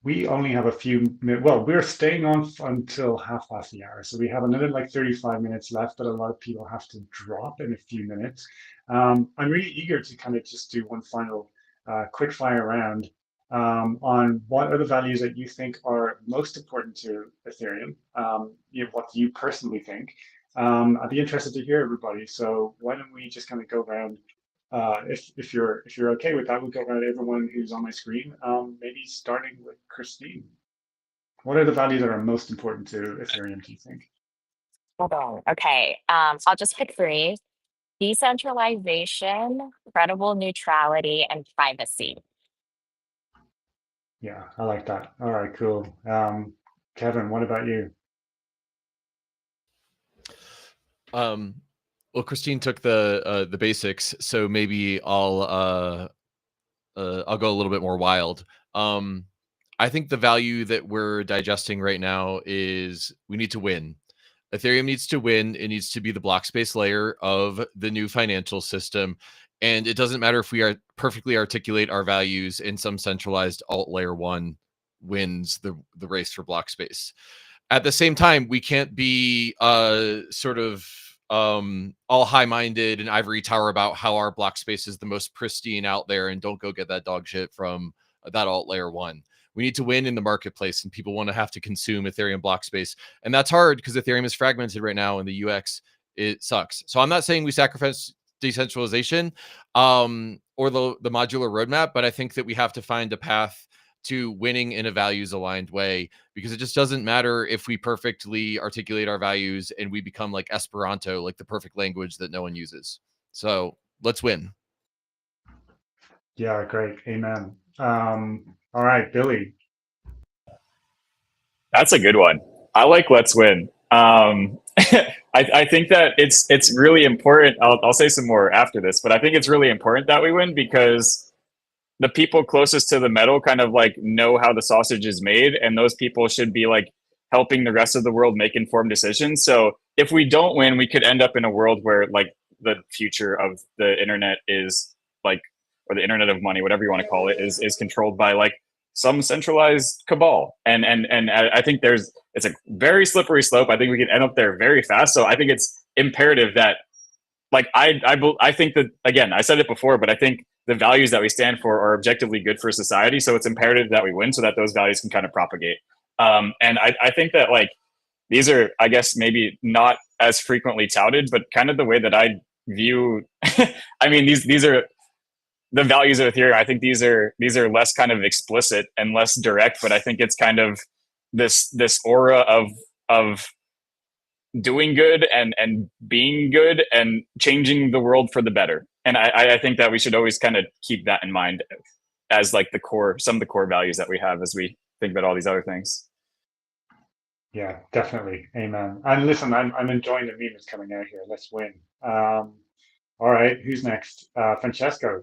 we only have a few minutes. Well, we're staying on until 1/2 so we have another like 35 minutes left, but a lot of people have to drop in a few minutes. I'm really eager to kind of just do one final quick fire round on what are the values that you think are most important to Ethereum. What do you personally think? I'd be interested to hear everybody. So why don't we just kind of go around? If you're okay with that, we'll go around everyone who's on my screen. Maybe starting with Christine. What are the values that are most important to Ethereum, do you think? Hold on. Okay. I'll just pick three: decentralization, credible neutrality, and privacy. Yeah, I like that. All right, cool. Kevin, what about you? Well, Christine took the basics, so maybe I'll go a little bit more wild. I think the value that we're digesting right now is we need to win. Ethereum needs to win. It needs to be the block space layer of the new financial system. And it doesn't matter if we are perfectly articulate our values in some centralized alt layer one wins the race for block space. At the same time, we can't be sort of all high-minded and ivory tower about how our block space is the most pristine out there and don't go get that dog shit from that alt layer one. We need to win in the marketplace, and people want to have to consume Ethereum block space. And that's hard because Ethereum is fragmented right now and the UX, it sucks. So I'm not saying we sacrifice decentralization or the modular roadmap, but I think that we have to find a path to winning in a values aligned way, because it just doesn't matter if we perfectly articulate our values and we become like Esperanto, like the perfect language that no one uses. So let's win. Yeah, great. Amen. All right, Billy. That's a good one. I like let's win. I think that it's really important. I'll say some more after this, but I think it's really important that we win because the people closest to the metal kind of like know how the sausage is made, and those people should be like helping the rest of the world make informed decisions. So if we don't win, we could end up in a world where like the future of the internet is like, or the internet of money, whatever you want to call it, is controlled by like some centralized cabal. And I think it's a very slippery slope. I think we can end up there very fast. So I think it's imperative that like I think that, again, I said it before, but I think the values that we stand for are objectively good for society. So it's imperative that we win so that those values can kind of propagate. And I think that like these are, I guess, maybe not as frequently touted, but kind of the way that I view. I mean, these are the values of Ethereum. I think these are less kind of explicit and less direct, but I think it's kind of this aura of doing good and being good and changing the world for the better. And I think that we should always kind of keep that in mind as like some of the core values that we have as we think about all these other things. Yeah, definitely. Amen. And listen, I'm enjoying the memes coming out here. Let's win. All right, who's next? Francesco.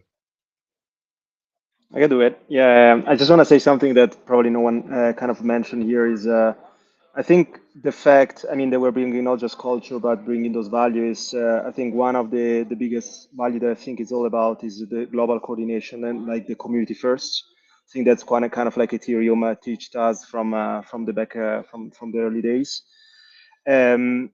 I can do it. Yeah, I just want to say something that probably no one kind of mentioned here is I think the fact, I mean, that we're bringing not just culture, but bringing those values. I think one of the biggest value that I think it's all about is the global coordination and like the community first. I think that's kind of like Ethereum teached us from the back from the early days. And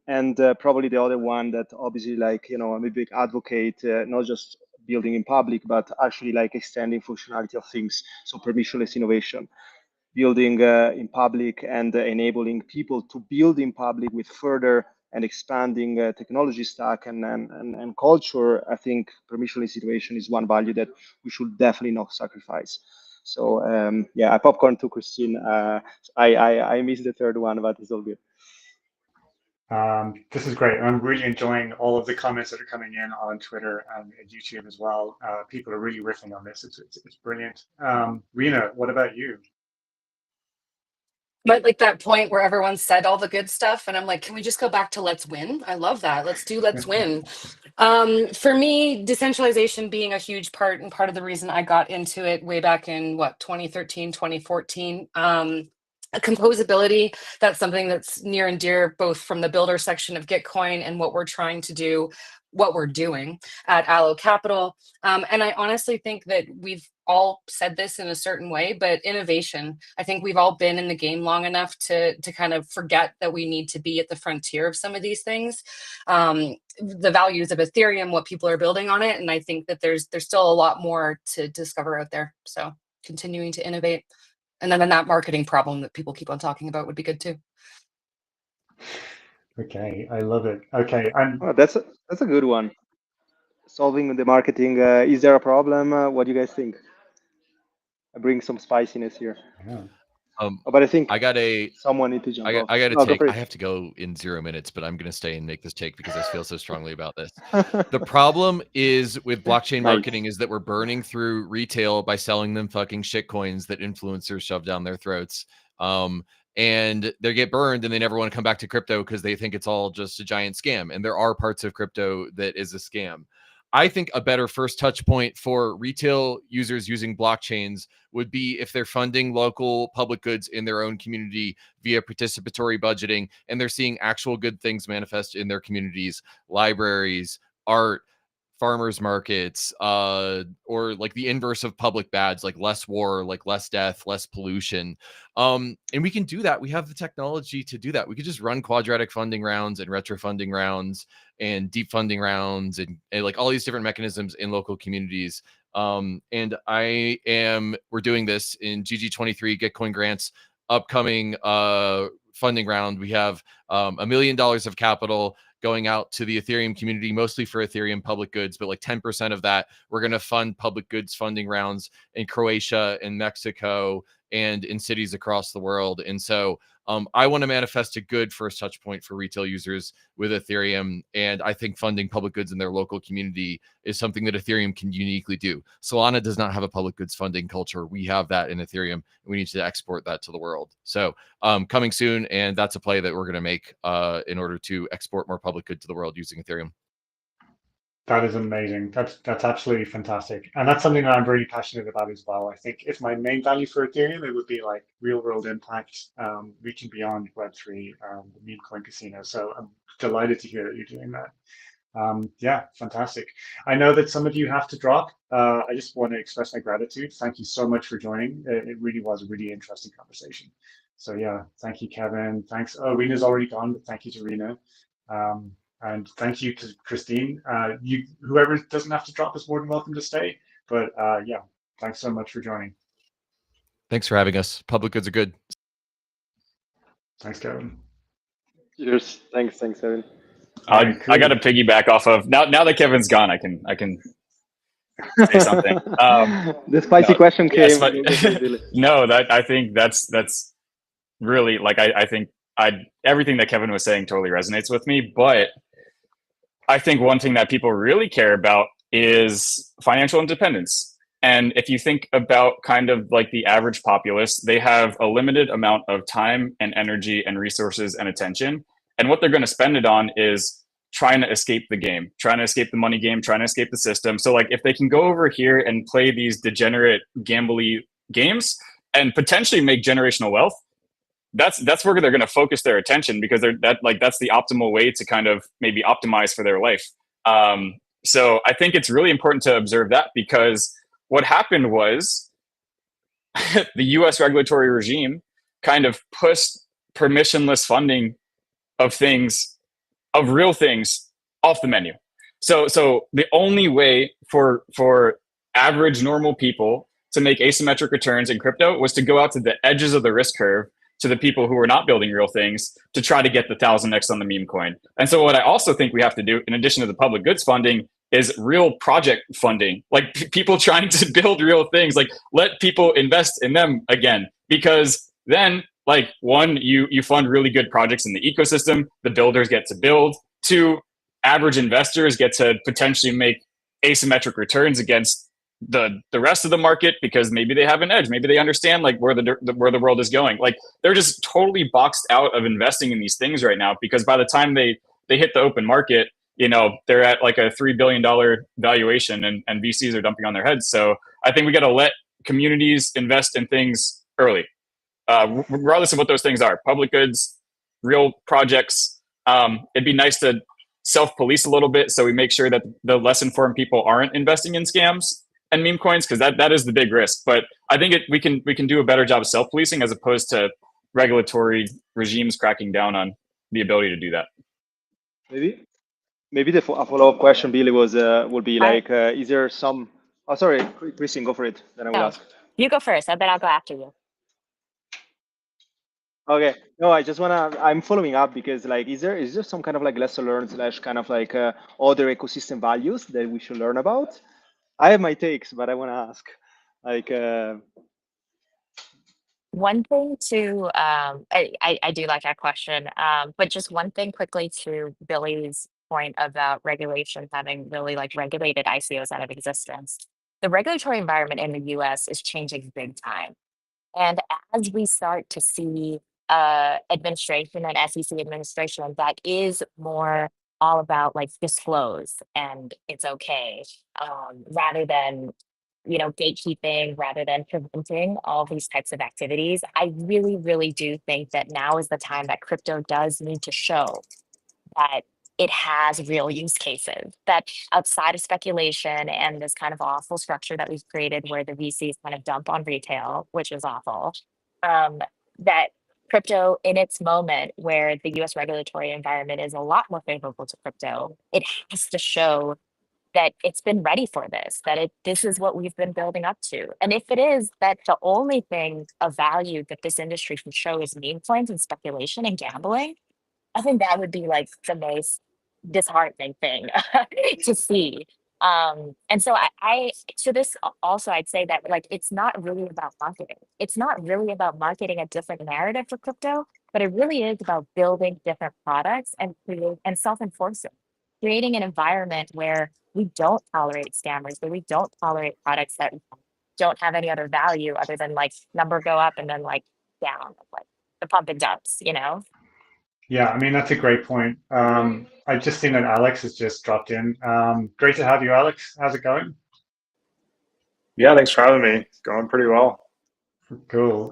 probably the other one that obviously like, you know, I'm a big advocate, not just building in public, but actually like extending functionality of things. So permissionless innovation, building in public and enabling people to build in public with further and expanding technology stack and culture. I think permissionless innovation is one value that we should definitely not sacrifice. So yeah, I popcorn to Christine. I missed the third one, but it's all good. This is great. I'm really enjoying all of the comments that are coming in on Twitter and YouTube as well. People are really riffing on this. It's brilliant. Rena, what about you? But like that point where everyone said all the good stuff, and I'm like, can we just go back to let's win? I love that. Let's win. For me, decentralization being a huge part and part of the reason I got into it way back in 2013, 2014. Composability, that's something that's near and dear both from the builder section of Gitcoin and what we're trying to do, what we're doing at Allo Capital. And I honestly think that we've all said this in a certain way, but innovation, I think we've all been in the game long enough to kind of forget that we need to be at the frontier of some of these things. The values of Ethereum, what people are building on it. And I think that there's still a lot more to discover out there. So continuing to innovate. And then that marketing problem that people keep on talking about would be good too. Okay, I love it. Okay, Oh, that's a good one. Solving the marketing. Is there a problem? What do you guys think? I bring some spiciness here. yeah. But I think I got someone need to jump off. I got to No, go take. for I it. have to go in 0 minutes, but I'm going to stay and make this take because I feel so strongly about this. The problem is with blockchain Nice. marketing is that we're burning through retail by selling them fucking shit coins that influencers shove down their throats. And they get burned and they never want to come back to crypto because they think it's all just a giant scam. And there are parts of crypto that is a scam. I think a better first touch point for retail users using blockchains would be if they're funding local public goods in their own community via participatory budgeting, and they're seeing actual good things manifest in their communities, libraries, art, farmers markets, or like the inverse of public bads, like less war, like less death, less pollution. And we can do that. We have the technology to do that. We could just run quadratic funding rounds and retro funding rounds and deep funding rounds and like all these different mechanisms in local communities. And we're doing this in GG23 Gitcoin grants upcoming funding round. We have $1 million of capital going out to the Ethereum community, mostly for Ethereum public goods, but like 10% of that, we're going to fund public goods funding rounds in Croatia and Mexico and in cities across the world. And so I want to manifest a good first touch point for retail users with Ethereum. And I think funding public goods in their local community is something that Ethereum can uniquely do. Solana does not have a public goods funding culture. We have that in Ethereum, and we need to export that to the world. So coming soon, and that's a play that we're going to make in order to export more public good to the world using Ethereum. That is amazing. That's absolutely fantastic. And that's something that I'm very passionate about as well. I think if my main value for Ethereum, it would be like real world impact, reaching beyond Web3, the meme coin casino. So I'm delighted to hear that you're doing that. Yeah, fantastic. I know that some of you have to drop. I just want to express my gratitude. Thank you so much for joining. It really was a really interesting conversation. So yeah, thank you, Kevin. Thanks. Oh, Rena's already gone, but thank you to Rena. And thank you to Christine. Whoever doesn't have to drop is more than welcome to stay. But yeah, thanks so much for joining. Thanks for having us. Public goods are good. Thanks, Kevin. Cheers. Thanks, Evan. Right, cool. I got to piggyback off of now that Kevin's gone. I can say something. The spicy question came. Yes, but, no, I think that's really like I think everything that Kevin was saying totally resonates with me. But I think one thing that people really care about is financial independence. And if you think about kind of like the average populace, they have a limited amount of time and energy and resources and attention. And what they're going to spend it on is trying to escape the game, trying to escape the money game, trying to escape the system. So like if they can go over here and play these degenerate gambly games and potentially make generational wealth, that's where they're going to focus their attention, because that's the optimal way to kind of maybe optimize for their life. So I think it's really important to observe that, because what happened was the US regulatory regime kind of pushed permissionless funding of things, of real things, off the menu. So the only way for average normal people to make asymmetric returns in crypto was to go out to the edges of the risk curve, to the people who are not building real things, to try to get the 1000x on the meme coin. And so what I also think we have to do, in addition to the public goods funding, is real project funding, like people trying to build real things, like let people invest in them again, because then like one, you fund really good projects in the ecosystem, the builders get to build. Two, average investors get to potentially make asymmetric returns against the rest of the market, because maybe they have an edge, maybe they understand like where the world is going. Like they're just totally boxed out of investing in these things right now, because by the time they hit the open market, they're at like a $3 billion valuation, and VCs are dumping on their heads. So I think we got to let communities invest in things early, regardless of what those things are, public goods, real projects. It'd be nice to self-police a little bit, so we make sure that the less informed people aren't investing in scams and meme coins, because that is the big risk. But I think we can do a better job of self-policing, as opposed to regulatory regimes cracking down on the ability to do that. Maybe a follow-up question, Billy, would be like, is there some? Oh, sorry, Christine, go for it. Then I will ask. You go first. I bet I'll go after you. Okay. No, I'm following up because like, is there some kind of like lesson learned / kind of like other ecosystem values that we should learn about? I have my takes, but I want to ask, like, One thing to, I do like that question, but just one thing quickly to Billy's point about regulation having really like regulated ICOs out of existence. The regulatory environment in the US is changing big time. And as we start to see administration and SEC administration that is more all about like disclose and it's okay, rather than gatekeeping, rather than preventing all these types of activities, I really, really do think that now is the time that crypto does need to show that it has real use cases, that outside of speculation and this kind of awful structure that we've created where the VCs kind of dump on retail, which is awful, that crypto in its moment where the US regulatory environment is a lot more favorable to crypto, it has to show that it's been ready for this, that this is what we've been building up to. And if it is that the only thing of value that this industry can show is meme coins and speculation and gambling, I think that would be like the most disheartening thing to see. And so I to this also, I'd say that like it's not really about marketing. It's not really about marketing a different narrative for crypto, but it really is about building different products and self-enforcing, creating an environment where we don't tolerate scammers, where we don't tolerate products that don't have any other value other than like number go up and then like down, like the pump and dumps, Yeah, I mean, that's a great point. I've just seen that Alex has just dropped in. Great to have you, Alex. How's it going? Yeah, thanks for having me. It's going pretty well. Cool.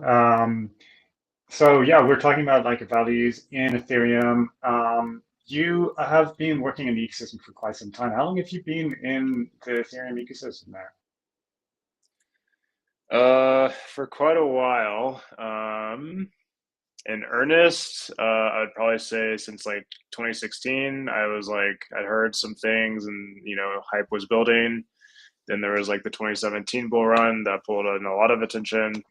So yeah, we're talking about like values in Ethereum. You have been working in the ecosystem for quite some time. How long have you been in the Ethereum ecosystem there? For quite a while. In earnest, I'd probably say since like 2016. I'd heard some things, and hype was building. Then there was like the 2017 bull run that pulled in a lot of attention.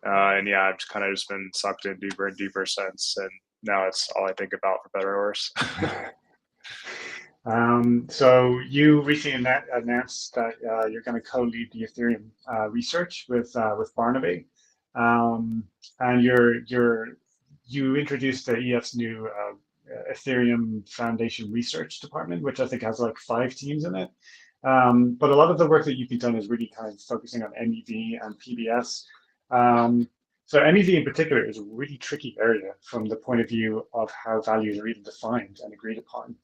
And yeah, I've kind of just been sucked in deeper and deeper since, and now it's all I think about, for better or worse. So you recently announced that you're going to co-lead the Ethereum research with Barnaby, and you're you introduced the EF's new Ethereum Foundation Research Department, which I think has like 5 teams in it. But a lot of the work that you've been done is really kind of focusing on MEV and PBS. So MEV in particular is a really tricky area from the point of view of how values are even defined and agreed upon.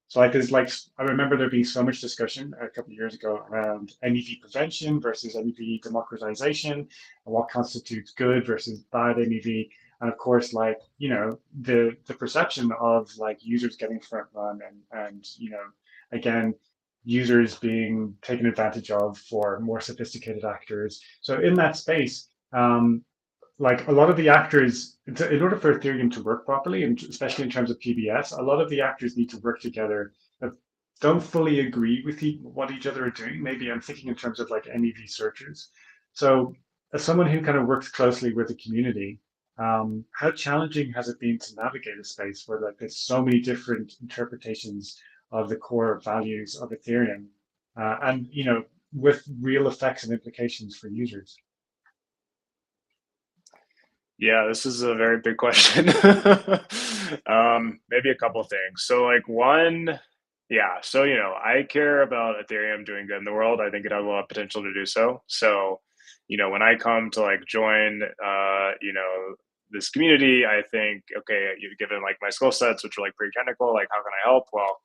So like there's like, I remember there being so much discussion a couple of years ago around MEV prevention versus MEV democratization, and what constitutes good versus bad MEV. And of course, like, you know, the perception of like users getting front run and you know, again, users being taken advantage of for more sophisticated actors. So in that space, like a lot of the actors, in order for Ethereum to work properly, and especially in terms of PBS, a lot of the actors need to work together that don't fully agree with what each other are doing. Maybe I'm thinking in terms of like MEV searchers. So as someone who kind of works closely with the community, how challenging has it been to navigate a space where like there's so many different interpretations of the core values of Ethereum, and you know, with real effects and implications for users? Yeah, this is a very big question. Maybe a couple of things. So like one, yeah, so you know, I care about Ethereum doing good in the world. I think it has a lot of potential to do so. So, you know, when I come to like join you know, this community, I think, okay, you've given like my skill sets, which are like pretty technical, like how can I help? Well,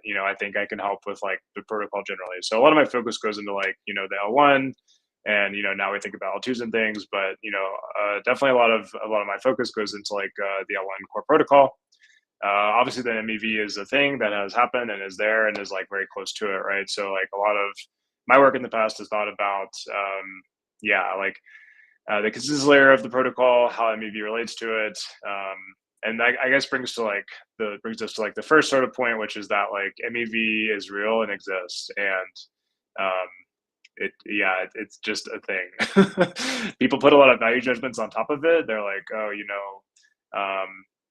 you know, I think I can help with like the protocol generally. So a lot of my focus goes into like, you know, the L1, and you know, now we think about L2s and things, but you know, definitely a lot of my focus goes into like the L1 core protocol. Obviously, the MEV is a thing that has happened and is there and is like very close to it, right? So like a lot of my work in the past has thought about, yeah, like the consensus layer of the protocol, how MEV relates to it, and I guess brings us to like the first sort of point, which is that like MEV is real and exists, and it's just a thing. People put a lot of value judgments on top of it. They're like, oh, you know,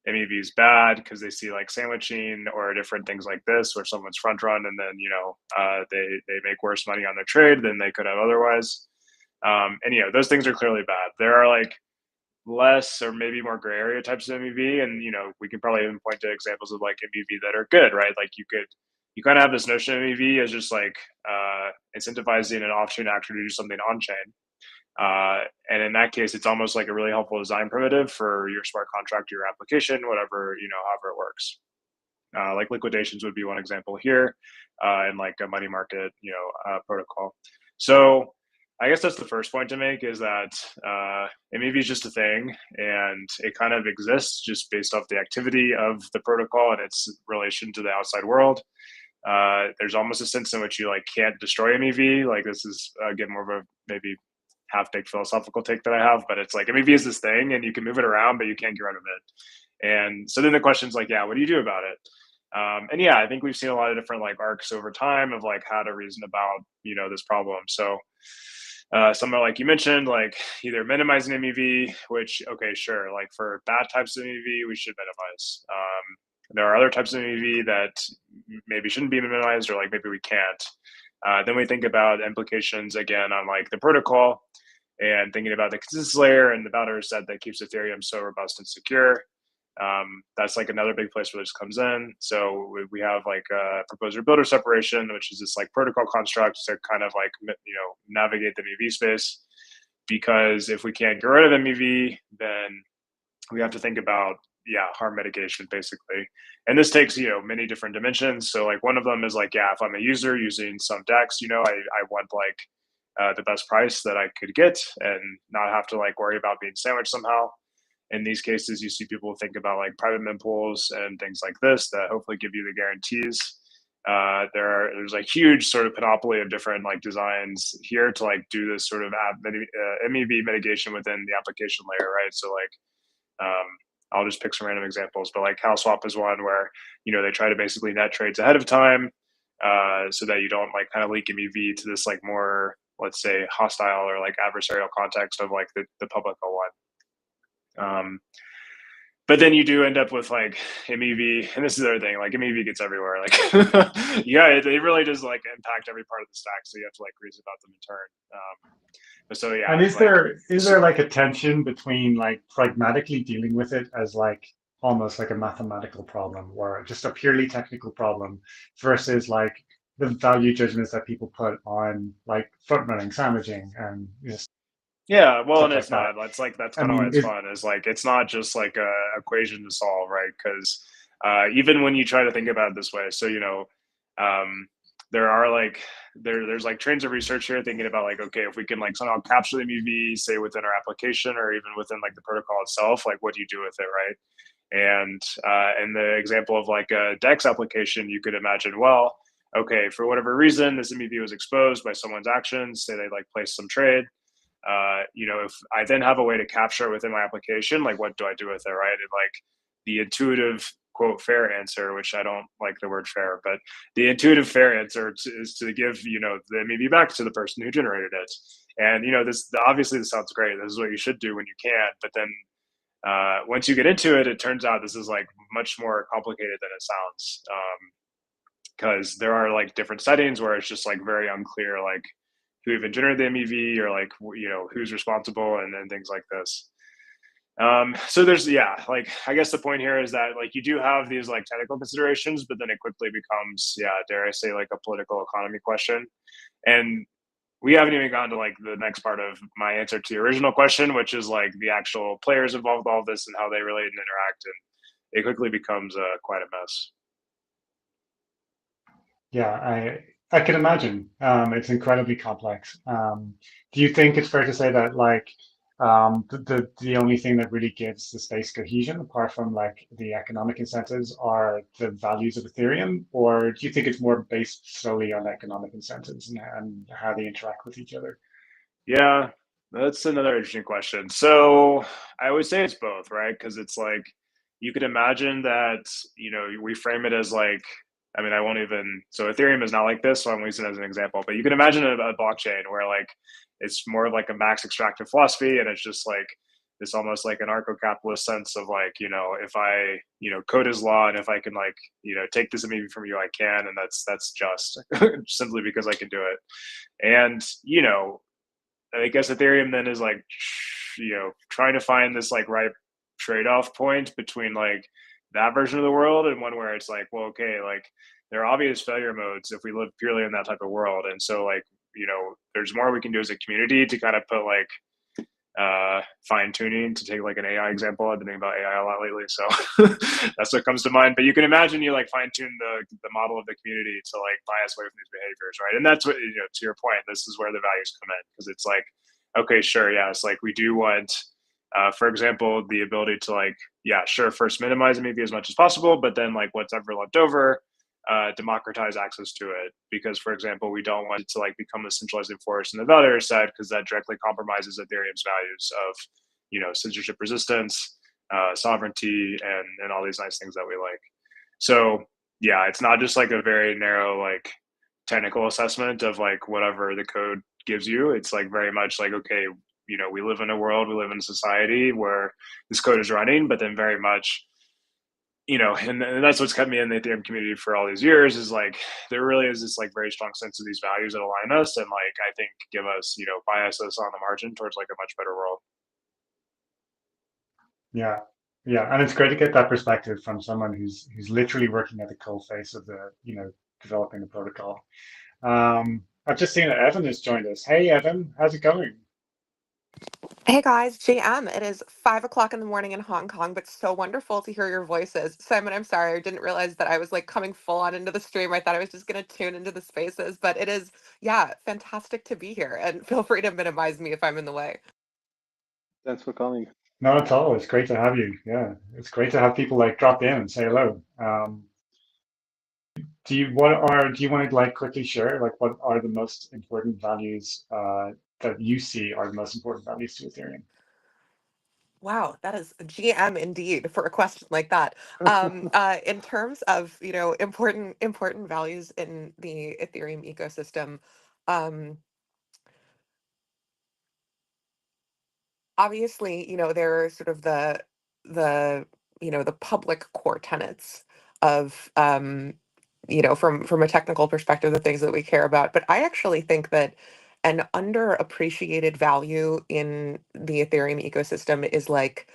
MEV is bad because they see like sandwiching or different things like this, where someone's front run and then you know they make worse money on their trade than they could have otherwise. And you know, those things are clearly bad. There are like less or maybe more gray area types of MEV, and you know, we can probably even point to examples of like MEV that are good, right? Like you kind of have this notion of MEV as just like incentivizing an off-chain actor to do something on-chain. And in that case, it's almost like a really helpful design primitive for your smart contract, your application, whatever, you know, however it works. Like liquidations would be one example here, and like a money market, you know, protocol. So I guess that's the first point to make, is that MEV is just a thing, and it kind of exists just based off the activity of the protocol and its relation to the outside world. There's almost a sense in which you like can't destroy MEV. Like this is again more of a maybe half-baked philosophical take that I have, but it's like MEV is this thing, and you can move it around, but you can't get rid of it. And so then the question's like, yeah, what do you do about it? And yeah, I think we've seen a lot of different like arcs over time of like how to reason about, you know, this problem. So some are like you mentioned, like either minimizing MEV, which okay, sure, like for bad types of MEV, we should minimize. There are other types of MEV that maybe shouldn't be minimized, or like maybe we can't. Then we think about implications again on like the protocol, and thinking about the consensus layer and the boundary set that keeps Ethereum so robust and secure. That's like another big place where this comes in. So we have like a proposer builder separation, which is this like protocol construct to kind of like, you know, navigate the MEV space. Because if we can't get rid of MEV, then we have to think about, yeah, harm mitigation basically. And this takes, you know, many different dimensions. So like one of them is like, yeah, if I'm a user using some DEX, you know, I want like the best price that I could get and not have to like worry about being sandwiched somehow. In these cases, you see people think about like private mempools and things like this that hopefully give you the guarantees. There's like huge sort of panoply of different like designs here to like do this sort of MEV mitigation within the application layer, right? So like I'll just pick some random examples, but like HouseSwap is one where, you know, they try to basically net trades ahead of time, so that you don't like kind of leak MEV to this like more, let's say, hostile or like adversarial context of like the public L1. But then you do end up with like MEV, and this is the other thing, like MEV gets everywhere. Like, yeah, it really does like impact every part of the stack. So you have to like reason about them in turn. So yeah, And it's is there like a tension between like pragmatically dealing with it as like almost like a mathematical problem or just a purely technical problem versus like the value judgments that people put on like front running, sandwiching, and just yeah, well, and stuff like it's that? not. That's that's I kind of why mean, it's fun. Is like it's not just like a equation to solve, right? Because even when you try to think about it this way, so um, there are like there's like trains of research here thinking about like, okay, if we can like somehow capture the MUV, say within our application or even within like the protocol itself, like what do you do with it, right? And in the example of like a DEX application, you could imagine, well, okay, for whatever reason, this MUV was exposed by someone's actions. Say they like placed some trade. If I then have a way to capture it within my application, like what do I do with it, right? And like the intuitive quote fair answer, which I don't like the word fair, but the intuitive fair answer is to give the MUV back to the person who generated it. And this obviously this sounds great. This is what you should do when you can, but then once you get into it, it turns out this is like much more complicated than it sounds. Because there are like different settings where it's just like very unclear, like who even generated the MEV or like who's responsible and things like this. So there's like I guess the point here is that like you do have these like technical considerations, but then it quickly becomes dare I say like a political economy question. And we haven't even gotten to like the next part of my answer to the original question, which is like the actual players involved with all this and how they relate and interact, and it quickly becomes quite a mess. Yeah, I can imagine. It's incredibly complex. Do you think it's fair to say that like the only thing that really gives the space cohesion, apart from like the economic incentives, are the values of Ethereum, or do you think it's more based solely on economic incentives and how they interact with each other? Yeah, that's another interesting question. So I would say it's both, right? Because it's like you could imagine that, we frame it as like, I mean, I won't even, so Ethereum is not like this, so I'm using it as an example, but you can imagine a blockchain where like it's more of like a max extractive philosophy and it's just like this almost like anarcho-capitalist sense of like, if I, code is law and if I can like, take this maybe from you, I can, and that's just simply because I can do it. And, I guess Ethereum then is like, trying to find this like right trade-off point between like that version of the world and one where it's like, well, okay, like there are obvious failure modes if we live purely in that type of world. And so like, there's more we can do as a community to kind of put like fine tuning, to take like an AI example. I've been thinking about AI a lot lately, so that's what comes to mind. But you can imagine you like fine tune the model of the community to like bias away from these behaviors, right? And that's what, to your point, this is where the values come in, because it's like, okay, sure, yeah, it's like we do want, for example, the ability to like, yeah, sure, first minimize maybe as much as possible, but then like what's ever left over, democratize access to it, because for example we don't want it to like become a centralizing force in the validator side, because that directly compromises Ethereum's values of censorship resistance, sovereignty, and all these nice things that we like. So yeah, it's not just like a very narrow like technical assessment of like whatever the code gives you. It's like very much like, okay, we live in a world, we live in a society where this code is running, but then very much and that's what's kept me in the Ethereum community for all these years, is like there really is this like very strong sense of these values that align us and like I think give us, bias us on the margin towards like a much better world. Yeah, yeah, and it's great to get that perspective from someone who's literally working at the cold face of the developing the protocol. I've just seen that Evan has joined us. Hey, Evan, how's it going? Hey guys, JM. It is 5 o'clock in the morning in Hong Kong, but so wonderful to hear your voices. Simon, I'm sorry, I didn't realize that I was like coming full on into the stream. I thought I was just going to tune into the spaces, but it is, yeah, fantastic to be here. And feel free to minimize me if I'm in the way. Thanks for coming. Not at all. It's great to have you. Yeah, it's great to have people like drop in and say hello. Do you want to like quickly share like what are the most important values that you see are the most important values to Ethereum? Wow, that is a GM indeed for a question like that. In terms of, important values in the Ethereum ecosystem, um, obviously, there are sort of the the public core tenets of from a technical perspective, the things that we care about. But I actually think that an underappreciated value in the Ethereum ecosystem is like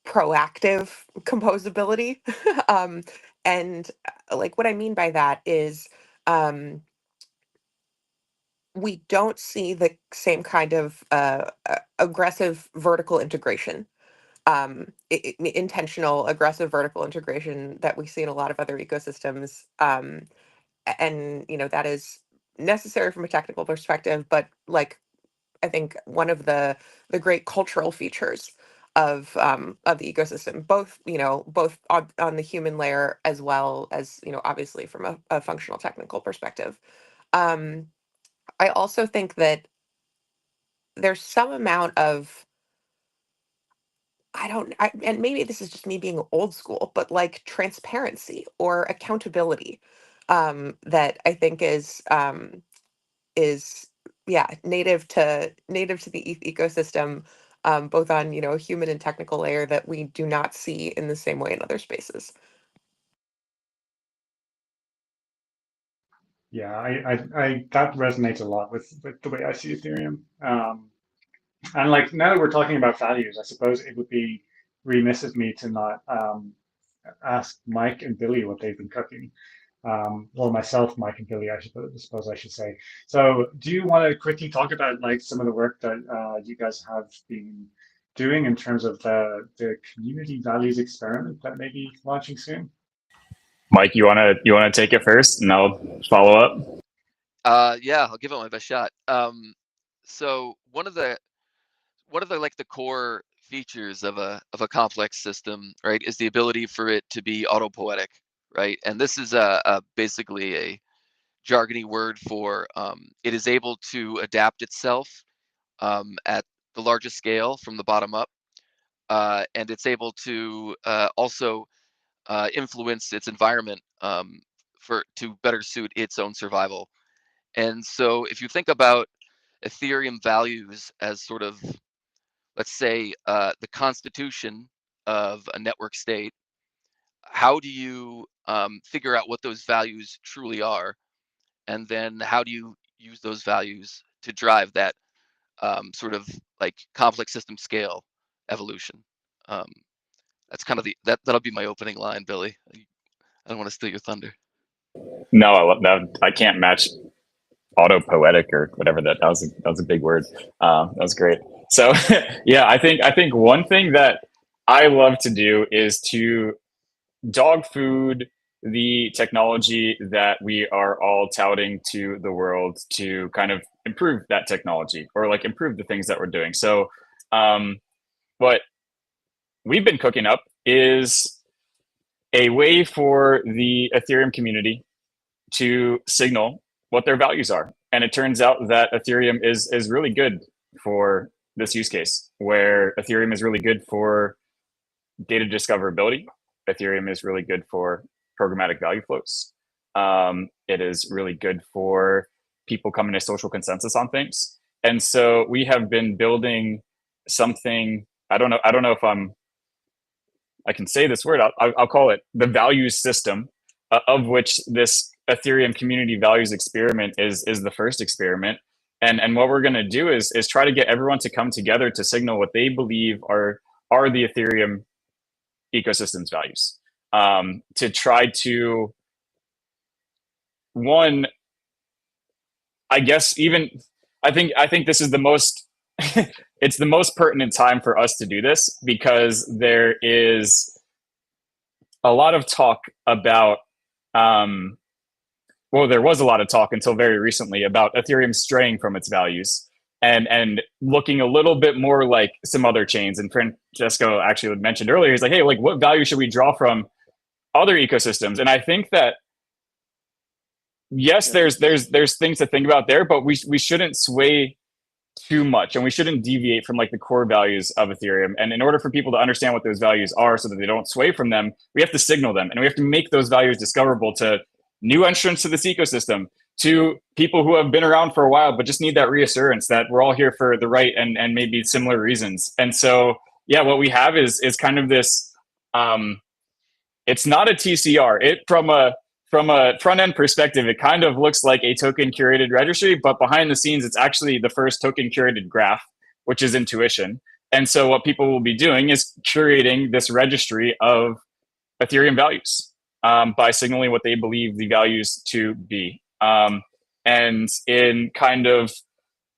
proactive composability. um, and like what I mean by that is we don't see the same kind of aggressive vertical integration, intentional aggressive vertical integration that we see in a lot of other ecosystems. And that is necessary from a technical perspective, but like I think one of the great cultural features of the ecosystem, both on the human layer as well as obviously from a functional technical perspective. Um, I also think that there's some amount of and maybe this is just me being old school, but like transparency or accountability that I think is yeah native to the ecosystem, both on a human and technical layer that we do not see in the same way in other spaces. Yeah, I that resonates a lot with the way I see Ethereum. And like now that we're talking about values, I suppose it would be remiss of me to not ask Mike and Billy what they've been cooking. Well, myself, Mike and Billy, I suppose I should say. So, do you want to quickly talk about like some of the work that you guys have been doing in terms of the community values experiment that may be launching soon? Mike, you wanna take it first, and I'll follow up. Yeah, I'll give it my best shot. So one of the like the core features of a complex system, right, is the ability for it to be autopoietic, right? And this is basically a jargony word for it is able to adapt itself at the largest scale from the bottom up, and it's able to also influence its environment to better suit its own survival. And so, if you think about Ethereum values as sort of, let's say, the constitution of a network state, how do you figure out what those values truly are? And then how do you use those values to drive that sort of like complex system scale evolution? Um, that's kind of that'll be my opening line, Billy. I don't want to steal your thunder. No, I love that. I can't match autopoetic or whatever that was a big word. That was great. So yeah, I think one thing that I love to do is to dog food the technology that we are all touting to the world to kind of improve that technology or like improve the things that we're doing. So what we've been cooking up is a way for the Ethereum community to signal what their values are. And it turns out that Ethereum is really good for this use case, where Ethereum is really good for data discoverability. Ethereum is really good for programmatic value flows. It is really good for people coming to social consensus on things. And so we have been building something. I don't know if I can say this word. I'll call it the values system, of which this Ethereum community values experiment is the first experiment. And what we're going to do is try to get everyone to come together to signal what they believe are the Ethereum ecosystem's values, to try to, one, I guess, even I think this is the most it's the most pertinent time for us to do this, because there is a lot of talk about well, there was a lot of talk until very recently about Ethereum straying from its values and looking a little bit more like some other chains. And Francesco actually mentioned earlier, he's like, hey, like what value should we draw from other ecosystems? And I think that yes, there's things to think about there, but we shouldn't sway too much, and we shouldn't deviate from like the core values of Ethereum. And in order for people to understand what those values are so that they don't sway from them, we have to signal them, and we have to make those values discoverable to new entrants to this ecosystem, to people who have been around for a while but just need that reassurance that we're all here for the right and maybe similar reasons. And so yeah, what we have is kind of this it's not a TCR. It, from a from a front end perspective, it kind of looks like a token curated registry, but behind the scenes, it's actually the first token curated graph, which is intuition. And so what people will be doing is curating this registry of Ethereum values by signaling what they believe the values to be. And in kind of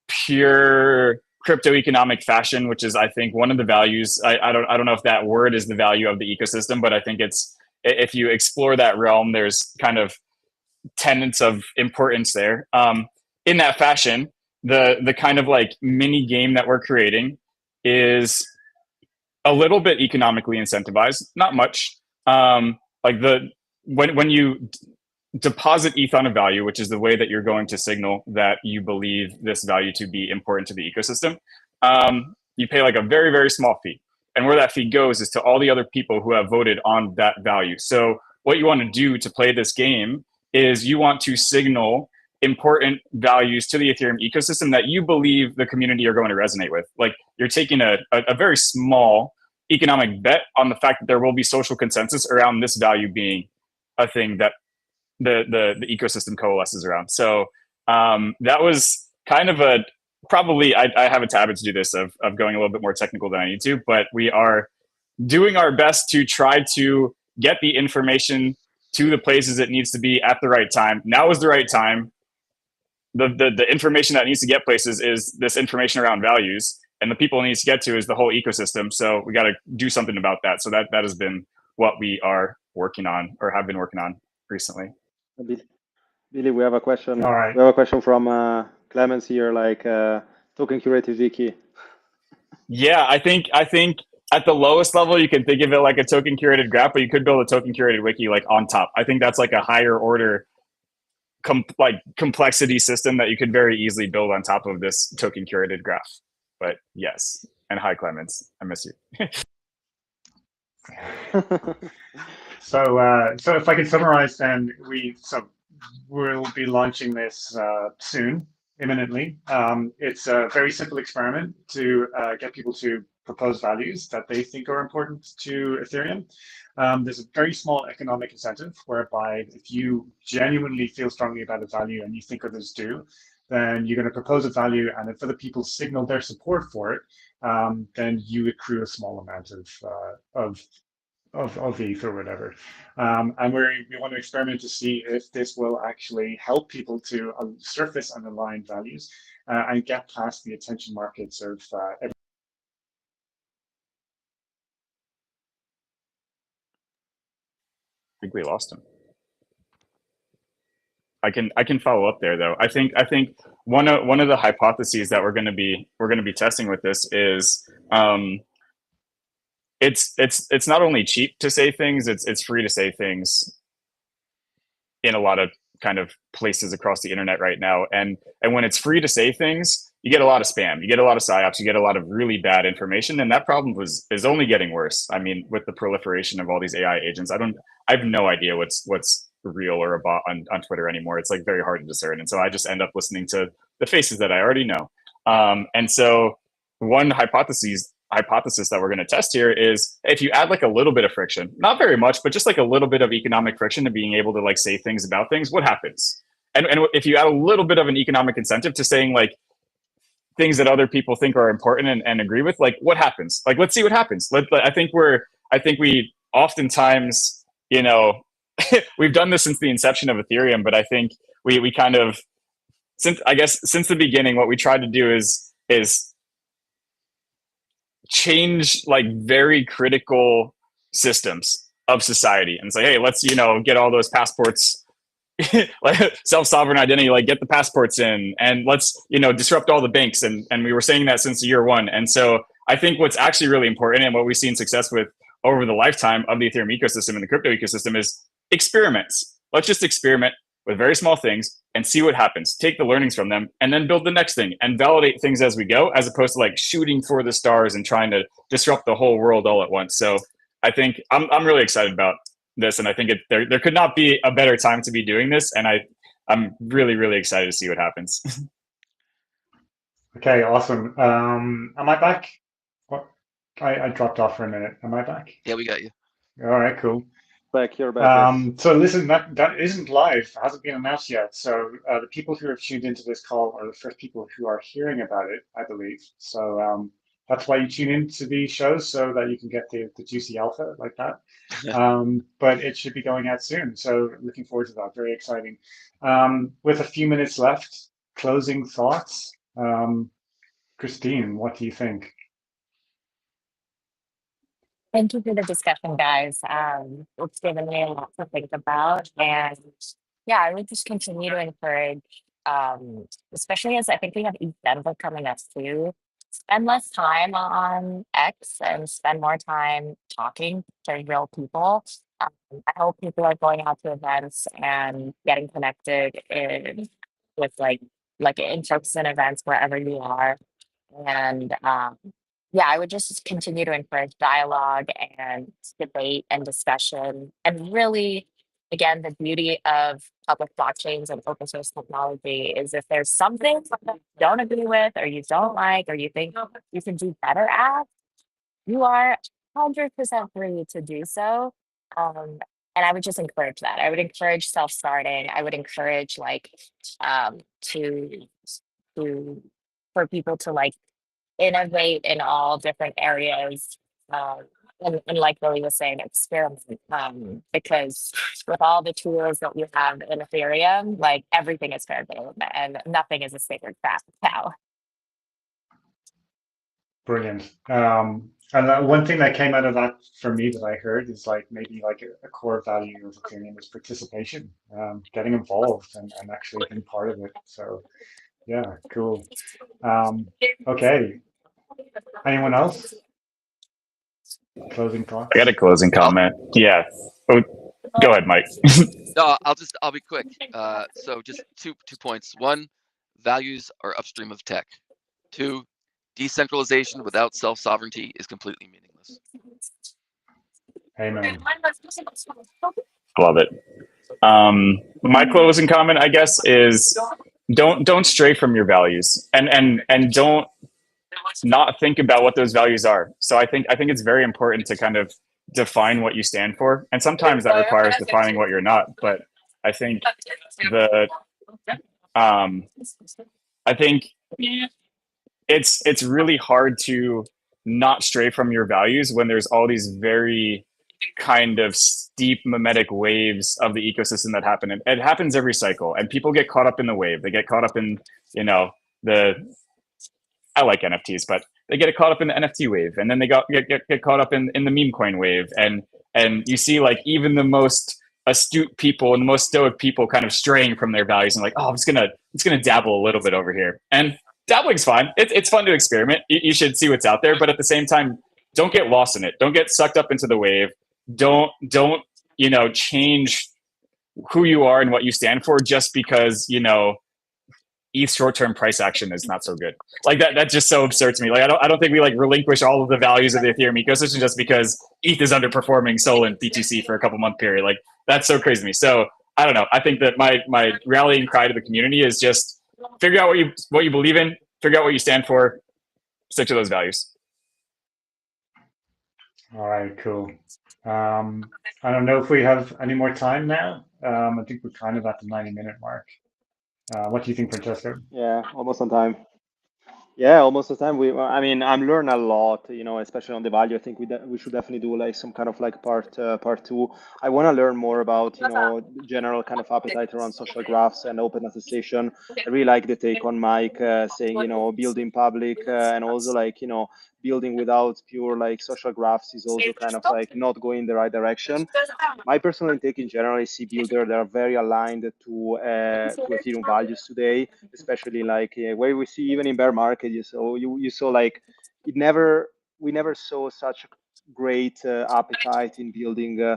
pure crypto economic fashion, which is, I think, one of the values. I don't know if that word is the value of the ecosystem, but I think it's, if you explore that realm, there's kind of tenets of importance there. In that fashion, the kind of like mini game that we're creating is a little bit economically incentivized, not much. Like when you deposit ETH on a value, which is the way that you're going to signal that you believe this value to be important to the ecosystem, you pay like a very, very small fee. And where that fee goes is to all the other people who have voted on that value. So what you want to do to play this game is you want to signal important values to the Ethereum ecosystem that you believe the community are going to resonate with. Like you're taking a very small economic bet on the fact that there will be social consensus around this value being a thing that the ecosystem coalesces around. So that was kind of a, probably I have a habit to do this of going a little bit more technical than I need to, but we are doing our best to try to get the information to the places it needs to be at the right time. Now is the right time. The information that needs to get places is this information around values, and the people it needs to get to is the whole ecosystem. So we got to do something about that. So that has been what we are working on, or have been working on recently. Billy, we have a question. All right. We have a question from Clemens here, like token curated wiki. Yeah, I think at the lowest level, you can think of it like a token curated graph, but you could build a token curated wiki like on top. I think that's like a higher order complexity system that you could very easily build on top of this token curated graph. But yes, and hi Clemens, I miss you. So if I could summarize, then we'll be launching this soon, imminently. It's a very simple experiment to get people to propose values that they think are important to Ethereum. There's a very small economic incentive whereby if you genuinely feel strongly about a value and you think others do, then you're going to propose a value, and if other people signal their support for it, then you accrue a small amount of ETH or whatever. And we want to experiment to see if this will actually help people to surface underlying values and get past the attention markets of I think we lost him. I can follow up there though. I think one of the hypotheses that we're going to be testing with this is it's not only cheap to say things, it's free to say things in a lot of kind of places across the internet right now. And when it's free to say things, you get a lot of spam, you get a lot of psyops, you get a lot of really bad information, and that problem is only getting worse. I mean, with the proliferation of all these AI agents, I have no idea what's real or a bot on Twitter anymore. It's like very hard to discern, and so I just end up listening to the faces that I already know. And so one hypothesis that we're going to test here is if you add like a little bit of friction, not very much, but just like a little bit of economic friction to being able to like say things about things, what happens? And if you add a little bit of an economic incentive to saying like things that other people think are important and agree with, like what happens? Like, let's see what happens. I think we oftentimes, you know, we've done this since the inception of Ethereum, but I think we kind of, since the beginning, what we tried to do is change like very critical systems of society and say, hey, let's, you know, get all those passports, like self-sovereign identity, like get the passports in, and let's, you know, disrupt all the banks. And we were saying that since year one. And so I think what's actually really important and what we've seen success with over the lifetime of the Ethereum ecosystem and the crypto ecosystem is experiments. Let's just experiment with very small things and see what happens. Take the learnings from them and then build the next thing and validate things as we go, as opposed to like shooting for the stars and trying to disrupt the whole world all at once. So I think I'm really excited about this, and I think there could not be a better time to be doing this, and I'm really, really excited to see what happens. Okay, awesome. Am I back? What? I dropped off for a minute. Am I back? Yeah, we got you. All right, cool. Back, you're back, yes. So listen, that isn't live, hasn't been announced yet. So the people who have tuned into this call are the first people who are hearing about it, I believe. So that's why you tune into these shows, so that you can get the juicy alpha like that. But it should be going out soon. So looking forward to that. Very exciting. With a few minutes left, closing thoughts. Christine, what do you think? Thank you for the discussion, guys. It's given me a lot to think about. And yeah, I would just continue to encourage, especially as I think we have East Denver coming up too, spend less time on X and spend more time talking to real people. I hope people are going out to events and getting connected with like in-person events wherever you are. And yeah, I would just continue to encourage dialogue and debate and discussion. And really, again, the beauty of public blockchains and open source technology is if there's something that you don't agree with, or you don't like, or you think you can do better at, you are 100% free to do so. And I would just encourage that. I would encourage self-starting. I would encourage to to for people to like innovate in all different areas. Um, and like Billy was saying, experiment. Because with all the tools that we have in Ethereum, like everything is fair game and nothing is a sacred cow. Brilliant. And one thing that came out of that for me that I heard is like maybe like a core value of Ethereum is participation, getting involved and actually being part of it. So yeah, cool. Okay. Anyone else? Closing I got a thoughts? closing comment. Yeah. Oh, go ahead, Mike. No, I'll be quick. So just two points. One, values are upstream of tech. Two, decentralization without self-sovereignty is completely meaningless. Amen. Love it. My closing comment, I guess, is don't stray from your values, and don't not think about what those values are. So I think it's very important to kind of define what you stand for, and sometimes that requires defining what you're not. But I think the I think it's really hard to not stray from your values when there's all these very kind of steep mimetic waves of the ecosystem that happen. And it happens every cycle, and people get caught up in the wave. They get caught up in, the I like NFTs, but they get caught up in the NFT wave, and then they get caught up in the meme coin wave. And you see like even the most astute people and the most stoic people kind of straying from their values and like, oh, I'm just gonna dabble a little bit over here. And dabbling's fine. It's fun to experiment. You should see what's out there, but at the same time, don't get lost in it. Don't get sucked up into the wave. Don't change who you are and what you stand for just because ETH short-term price action is not so good. Like that's just so absurd to me. Like I don't think we like relinquish all of the values of the Ethereum ecosystem just because ETH is underperforming Sol and BTC for a couple month period. Like that's so crazy to me. So I don't know. I think that my rallying cry to the community is just figure out what you believe in, figure out what you stand for, stick to those values. All right, cool. I don't know if we have any more time now. I think we're kind of at the 90-minute mark. What do you think, Francesco? Yeah, almost on time. Yeah, almost the time. I mean, I'm learning a lot, especially on the value. I think we should definitely do like some kind of like part two. I want to learn more about, general kind of appetite around social graphs and open attestation. I really like the take on Mike saying, building public and also like, building without pure like social graphs is also kind of like not going in the right direction. My personal take in general is cBuilder. They are very aligned to Ethereum values today, especially like where we see even in bear market. You saw like we never saw such great appetite in building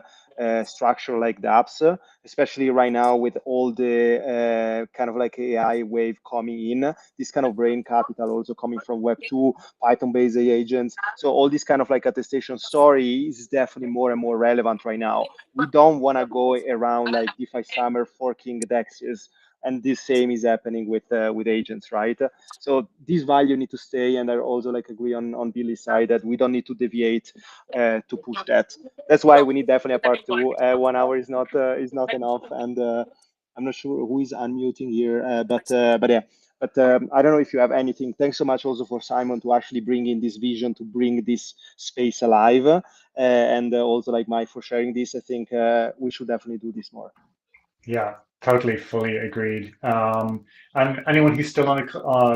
structure like dApps, especially right now with all the kind of like AI wave coming in. This kind of brain capital also coming from Web2, Python-based agents. So all this kind of like attestation story is definitely more and more relevant right now. We don't want to go around like DeFi Summer forking DEXs, and the same is happening with agents, right? So this value need to stay, and I also like agree on Billy's side that we don't need to deviate to push that. that's why we need definitely a part two. 1 hour is not enough, and I'm not sure who is unmuting here, but yeah. But I don't know if you have anything. Thanks so much also for Simon to actually bring in this vision, to bring this space alive, and also like Mike for sharing this. I think we should definitely do this more. Yeah, totally, fully agreed. And anyone who's still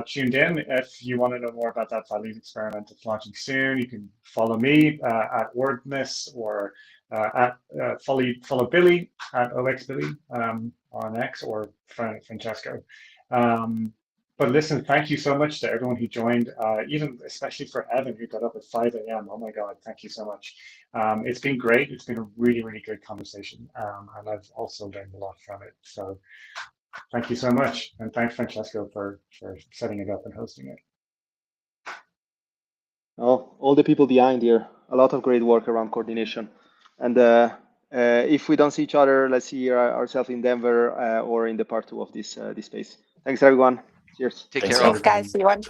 tuned in, if you want to know more about that values experiment that's launching soon, you can follow me at Wordness, or follow Billy at OXBilly on X, or Francesco. But listen, thank you so much to everyone who joined, even especially for Evan, who got up at 5 a.m. Oh my God, thank you so much. It's been great. It's been a really, really good conversation. And I've also learned a lot from it. So thank you so much. And thanks, Francesco, for setting it up and hosting it. Oh, all the people behind here, a lot of great work around coordination. And if we don't see each other, let's see ourselves in Denver or in the part two of this space. Thanks, everyone. Cheers. Take Thanks, care all. Thanks, guys. See you on